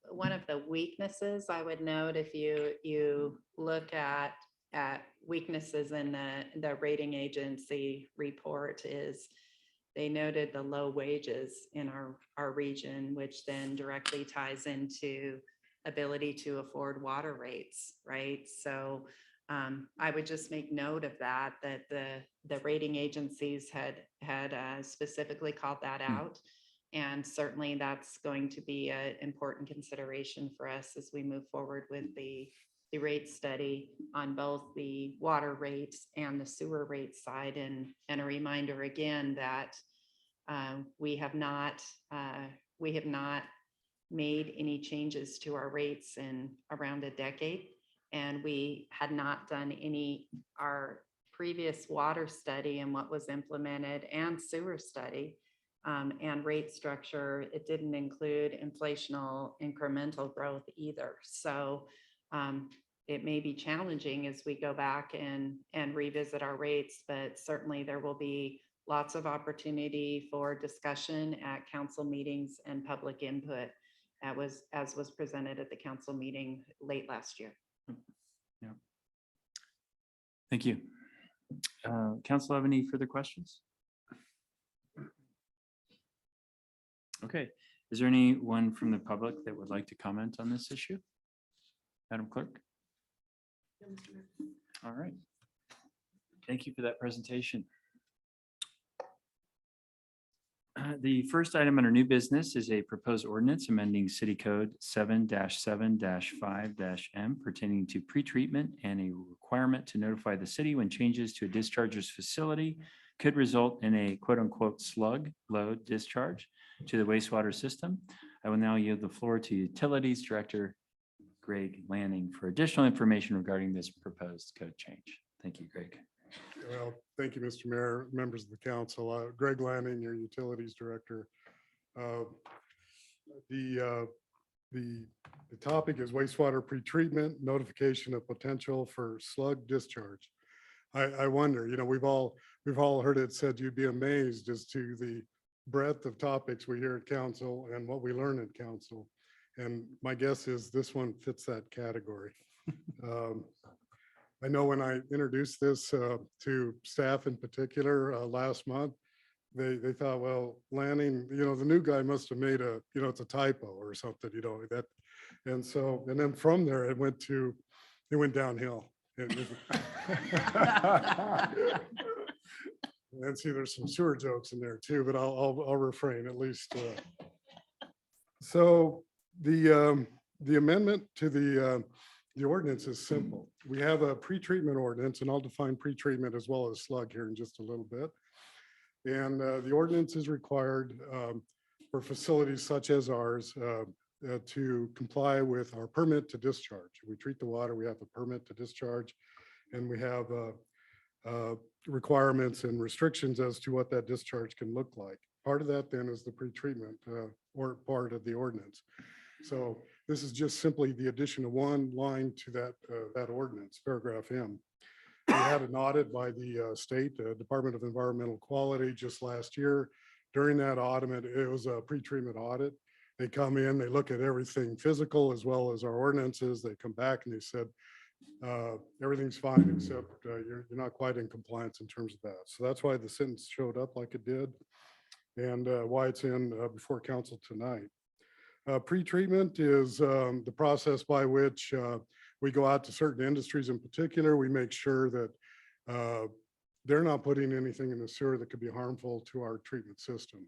one of the weaknesses I would note, if you look at weaknesses in the rating agency report, is they noted the low wages in our region, which then directly ties into ability to afford water rates, right? So I would just make note of that the rating agencies had specifically called that out. And certainly that's going to be an important consideration for us as we move forward with the rate study on both the water rates and the sewer rate side. And a reminder again that we have not made any changes to our rates in around a decade. And we had not done our previous water study and what was implemented and sewer study and rate structure. It didn't include inflational incremental growth either. So it may be challenging as we go back and revisit our rates, but certainly there will be lots of opportunity for discussion at council meetings and public input as was presented at the council meeting late last year. Yeah. Thank you. Council have any further questions? Okay. Is there anyone from the public that would like to comment on this issue? Madam Clerk? All right. Thank you for that presentation. The first item under new business is a proposed ordinance amending City Code 7-7-5-M pertaining to pretreatment and a requirement to notify the city when changes to a discharger's facility could result in a quote-unquote slug load discharge to the wastewater system. I will now yield the floor to Utilities Director Greg Lanning for additional information regarding this proposed code change. Thank you, Greg. Well, thank you, Mr. Mayor, members of the council. Greg Lanning, your Utilities Director. The topic is wastewater pretreatment, notification of potential for slug discharge. I wonder, we've all heard it said you'd be amazed as to the breadth of topics we hear at council and what we learn at council. And my guess is this one fits that category. I know when I introduced this to staff in particular last month, they thought, well, Lanning, the new guy must have made it's a typo or something, that. And so, and then from there, it went downhill. And see, there's some sewer jokes in there too, but I'll refrain at least. So the amendment to the ordinance is simple. We have a pretreatment ordinance, and I'll define pretreatment as well as slug here in just a little bit. And the ordinance is required for facilities such as ours to comply with our permit to discharge. We treat the water, we have a permit to discharge, and we have requirements and restrictions as to what that discharge can look like. Part of that then is the pretreatment or part of the ordinance. So this is just simply the addition of one line to that ordinance, paragraph M. We had an audit by the state Department of Environmental Quality just last year. During that audit, it was a pretreatment audit. They come in, they look at everything physical as well as our ordinances. They come back and they said, everything's fine, except you're not quite in compliance in terms of that. So that's why the sentence showed up like it did and why it's in before council tonight. Pretreatment is the process by which we go out to certain industries in particular. We make sure that they're not putting anything in the sewer that could be harmful to our treatment system.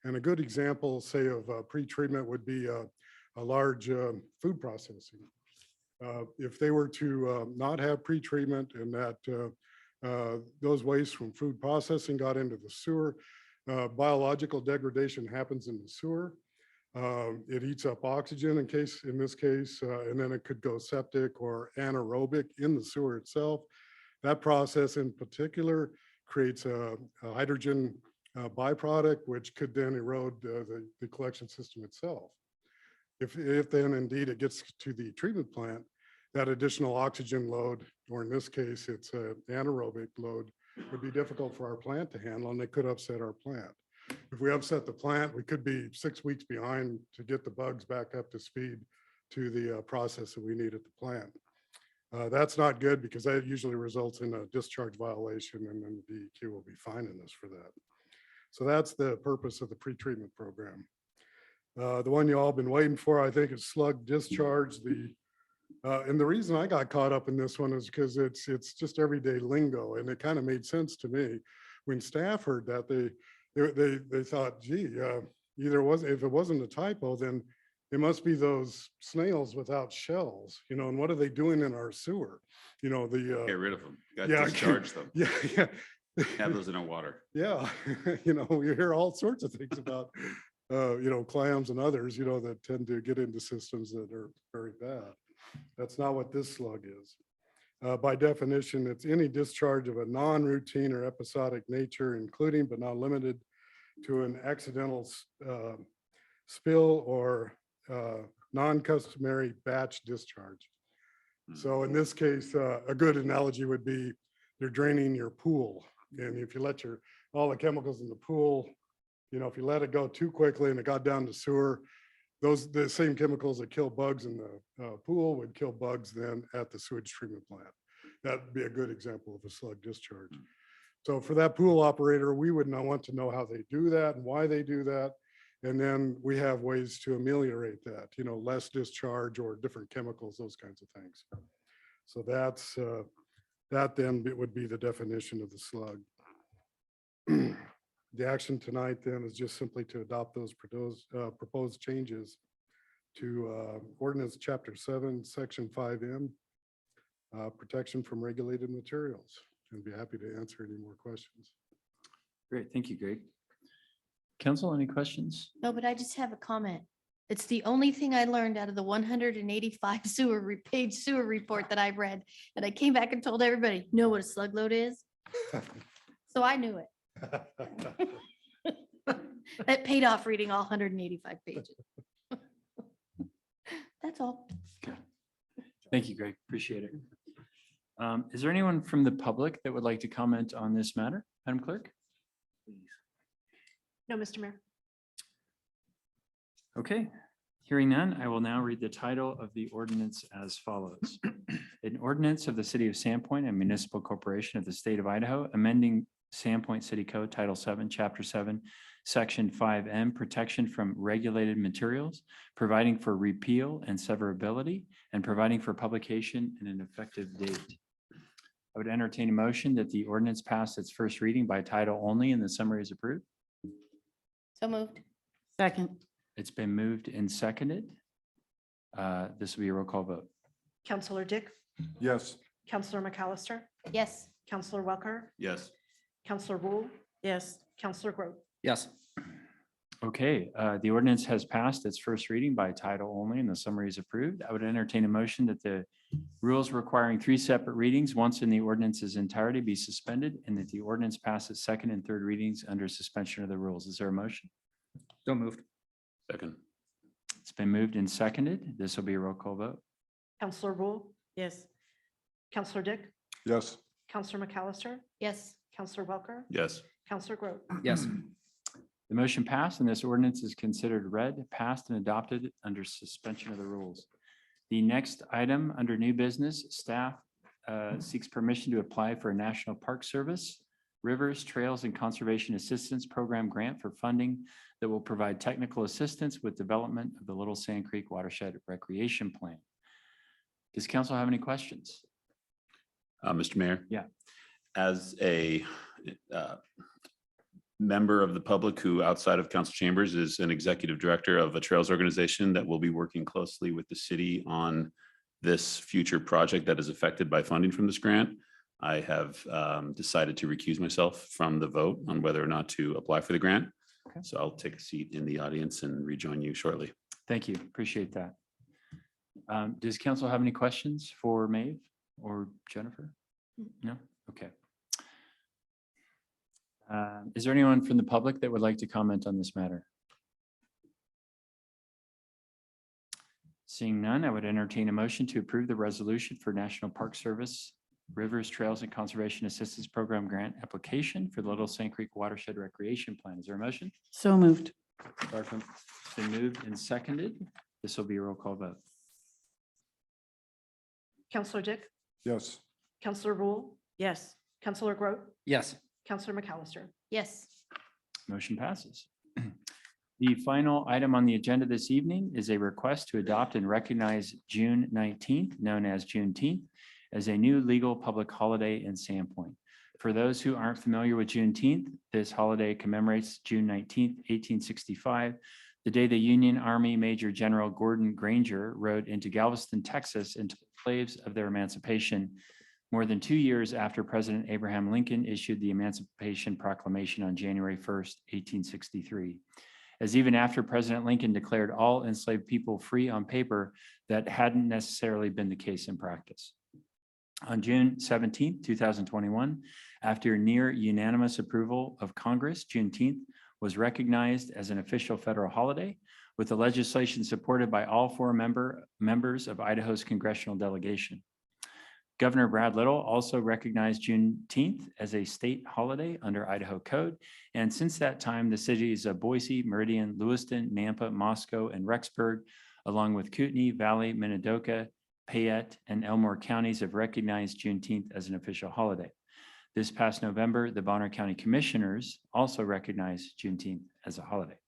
And a good example, say, of pretreatment would be a large food processing. If they were to not have pretreatment and that those wastes from food processing got into the sewer, biological degradation happens in the sewer. It eats up oxygen in this case, and then it could go septic or anaerobic in the sewer itself. That process in particular creates a hydrogen byproduct, which could then erode the collection system itself. If then indeed it gets to the treatment plant, that additional oxygen load, or in this case, it's an anaerobic load, would be difficult for our plant to handle, and it could upset our plant. If we upset the plant, we could be 6 weeks behind to get the bugs back up to speed to the process that we need at the plant. That's not good because that usually results in a discharge violation, and then the DEQ will be fining us for that. So that's the purpose of the pretreatment program. The one you all been waiting for, I think, is slug discharge. And the reason I got caught up in this one is because it's just everyday lingo, and it kind of made sense to me. When staff heard that, they thought, gee, if it wasn't a typo, then it must be those snails without shells, and what are they doing in our sewer? Get rid of them. Got yeah, to discharge them. Yeah. Have those in our water. Yeah. You hear all sorts of things about, clams and others, that tend to get into systems that are very bad. That's not what this slug is. By definition, it's any discharge of a non-routine or episodic nature, including but not limited to an accidental spill or non-customary batch discharge. So in this case, a good analogy would be you're draining your pool. And if you let all the chemicals in the pool, if you let it go too quickly and it got down to sewer, the same chemicals that kill bugs in the pool would kill bugs then at the sewage treatment plant. That'd be a good example of a slug discharge. So for that pool operator, we would not want to know how they do that and why they do that. And then we have ways to ameliorate that, less discharge or different chemicals, those kinds of things. So that then would be the definition of the slug. The action tonight then is just simply to adopt those proposed changes to Ordinance Chapter 7, Section 5M, protection from regulated materials, and be happy to answer any more questions. Great, thank you, Greg. Council, any questions? No, but I just have a comment. It's the only thing I learned out of the 185 page sewer report that I've read. And I came back and told everybody, know what a slug load is? So I knew it. That paid off reading all 185 pages. That's all. Thank you, Greg. Appreciate it. Is there anyone from the public that would like to comment on this matter? Madam Clerk? No, Mr. Mayor. Okay, hearing none, I will now read the title of the ordinance as follows. An ordinance of the city of Sandpoint and municipal corporation of the state of Idaho, amending Sandpoint City Code Title 7, Chapter 7, Section 5M, protection from regulated materials, providing for repeal and severability, and providing for publication and an effective date. I would entertain a motion that the ordinance pass its first reading by title only and the summary is approved. So moved. Second. It's been moved and seconded. This will be a roll call vote. Counselor Dick, Yes. Counselor McAllister, Yes. Counselor Welker, Yes. Counselor Rule, Yes. Counselor Groot. Yes. Okay, the ordinance has passed its first reading by title only and the summary is approved. I would entertain a motion that the rules requiring 3 separate readings, once in the ordinance's entirety, be suspended and that the ordinance passes second and third readings under suspension of the rules. Is there a motion? So moved. Second. It's been moved and seconded. This will be a roll call vote. Counselor Rule, Yes. Counselor Dick, Yes. Counselor McAllister, Yes. Counselor Welker, Yes. Counselor Groot. Yes. The motion passed and this ordinance is considered read, passed and adopted under suspension of the rules. The next item under new business, staff seeks permission to apply for a National Park Service, Rivers, Trails, and Conservation Assistance Program grant for funding that will provide technical assistance with development of the Little Sand Creek Watershed Recreation Plan. Does council have any questions? Mr. Mayor? Yeah. As a member of the public who outside of council chambers is an executive director of a trails organization that will be working closely with the city on this future project that is affected by funding from this grant, I have decided to recuse myself from the vote on whether or not to apply for the grant. Okay. So I'll take a seat in the audience and rejoin you shortly. Thank you. Appreciate that. Does council have any questions for Maeve or Jennifer? No? Okay. Is there anyone from the public that would like to comment on this matter? Seeing none, I would entertain a motion to approve the resolution for National Park Service, Rivers, Trails, and Conservation Assistance Program grant application for the Little Sand Creek Watershed Recreation Plan. Is there a motion? So moved. It's been moved and seconded. This will be a roll call vote. Counselor Dick, Yes. Counselor Rule, Yes. Counselor Groot, Yes. Counselor McAllister. Yes. Motion passes. The final item on the agenda this evening is a request to adopt and recognize June 19th, known as Juneteenth, as a new legal public holiday in Sandpoint. For those who aren't familiar with Juneteenth, this holiday commemorates June 19th, 1865, the day the Union Army Major General Gordon Granger rode into Galveston, Texas, and took slaves of their emancipation, more than 2 years after President Abraham Lincoln issued the Emancipation Proclamation on January 1st, 1863. As even after President Lincoln declared all enslaved people free on paper, that hadn't necessarily been the case in practice. On June 17th, 2021, after near unanimous approval of Congress, Juneteenth was recognized as an official federal holiday, with the legislation supported by all 4 members of Idaho's congressional delegation. Governor Brad Little also recognized Juneteenth as a state holiday under Idaho code. And since that time, the cities of Boise, Meridian, Lewiston, Nampa, Moscow, and Rexburg, along with Kootenai, Valley, Minidoka, Payette, and Elmore counties have recognized Juneteenth as an official holiday. This past November, the Bonner County Commissioners also recognized Juneteenth as a holiday.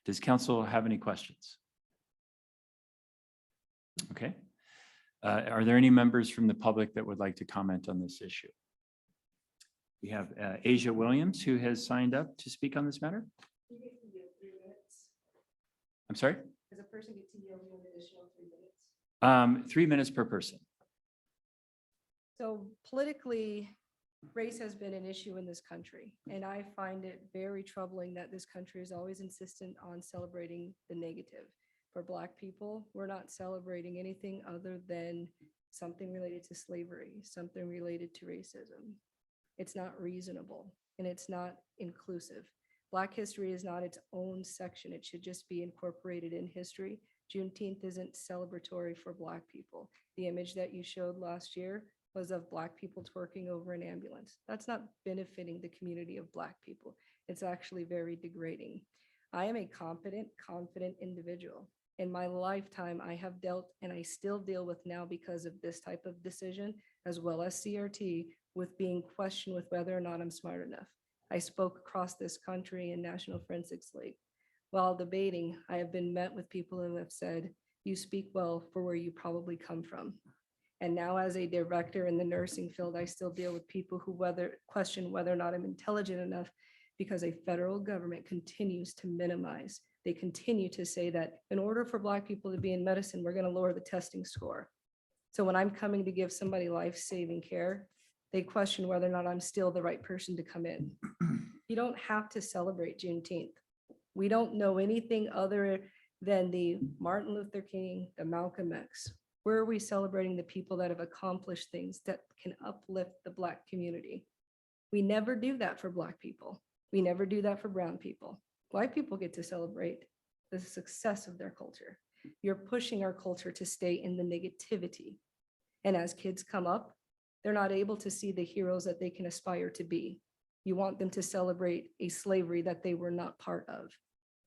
Does council have any questions? Okay. Are there any members from the public that would like to comment on this issue? We have Asia Williams, who has signed up to speak on this matter. I'm sorry? Does a person get to yield an additional 3 minutes? 3 minutes per person. So politically, race has been an issue in this country, and I find it very troubling that this country is always insistent on celebrating the negative. For Black people, we're not celebrating anything other than something related to slavery, something related to racism. It's not reasonable and it's not inclusive. Black history is not its own section. It should just be incorporated in history. Juneteenth isn't celebratory for Black people. The image that you showed last year was of Black people twerking over an ambulance. That's not benefiting the community of Black people. It's actually very degrading. I am a competent, confident individual. In my lifetime, I have dealt, and I still deal with now because of this type of decision, as well as CRT, with being questioned with whether or not I'm smart enough. I spoke across this country in National Forensics League. While debating, I have been met with people who have said, you speak well for where you probably come from. And now as a director in the nursing field, I still deal with people who question whether or not I'm intelligent enough because a federal government continues to minimize. They continue to say that in order for Black people to be in medicine, we're going to lower the testing score. So when I'm coming to give somebody life-saving care, they question whether or not I'm still the right person to come in. You don't have to celebrate Juneteenth. We don't know anything other than the Martin Luther King, the Malcolm X. Where are we celebrating the people that have accomplished things that can uplift the Black community? We never do that for Black people. We never do that for brown people. White people get to celebrate the success of their culture. You're pushing our culture to stay in the negativity. And as kids come up, they're not able to see the heroes that they can aspire to be. You want them to celebrate a slavery that they were not part of.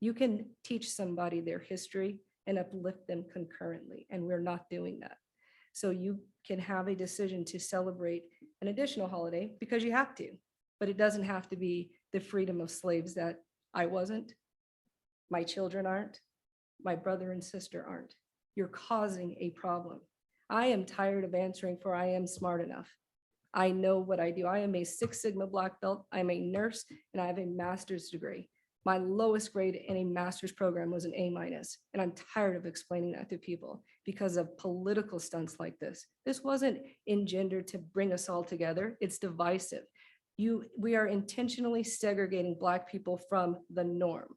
You can teach somebody their history and uplift them concurrently, and we're not doing that. So you can have a decision to celebrate an additional holiday because you have to, but it doesn't have to be the freedom of slaves that I wasn't, my children aren't, my brother and sister aren't. You're causing a problem. I am tired of answering for I am smart enough. I know what I do. I am a 6 Sigma black belt. I'm a nurse and I have a master's degree. My lowest grade in a master's program was an A-, and I'm tired of explaining that to people because of political stunts like this. This wasn't engendered to bring us all together. It's divisive. We are intentionally segregating Black people from the norm.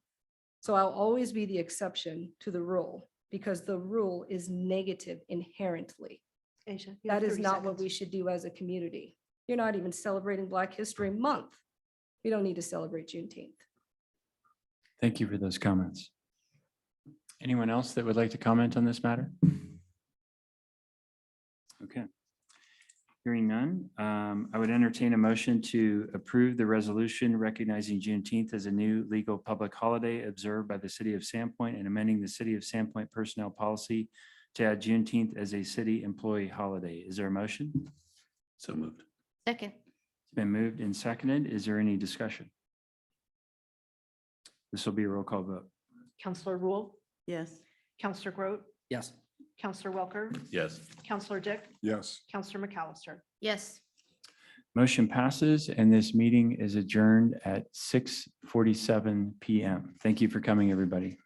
So I'll always be the exception to the rule because the rule is negative inherently. Asia, you have That is 30 not what seconds. we should do as a community. You're not even celebrating Black History Month. We don't need to celebrate Juneteenth. Thank you for those comments. Anyone else that would like to comment on this matter? Okay. Hearing none, I would entertain a motion to approve the resolution recognizing Juneteenth as a new legal public holiday observed by the city of Sandpoint and amending the city of Sandpoint personnel policy to add Juneteenth as a city employee holiday. Is there a motion? So moved. Second. It's been moved and seconded. Is there any discussion? This will be a roll call vote. Counselor Rule, Yes. Counselor Groot, Yes. Counselor Welker, Yes. Counselor Dick, Yes. Counselor McAllister. Yes. Motion passes and this meeting is adjourned at 6:47 PM. Thank you for coming, everybody.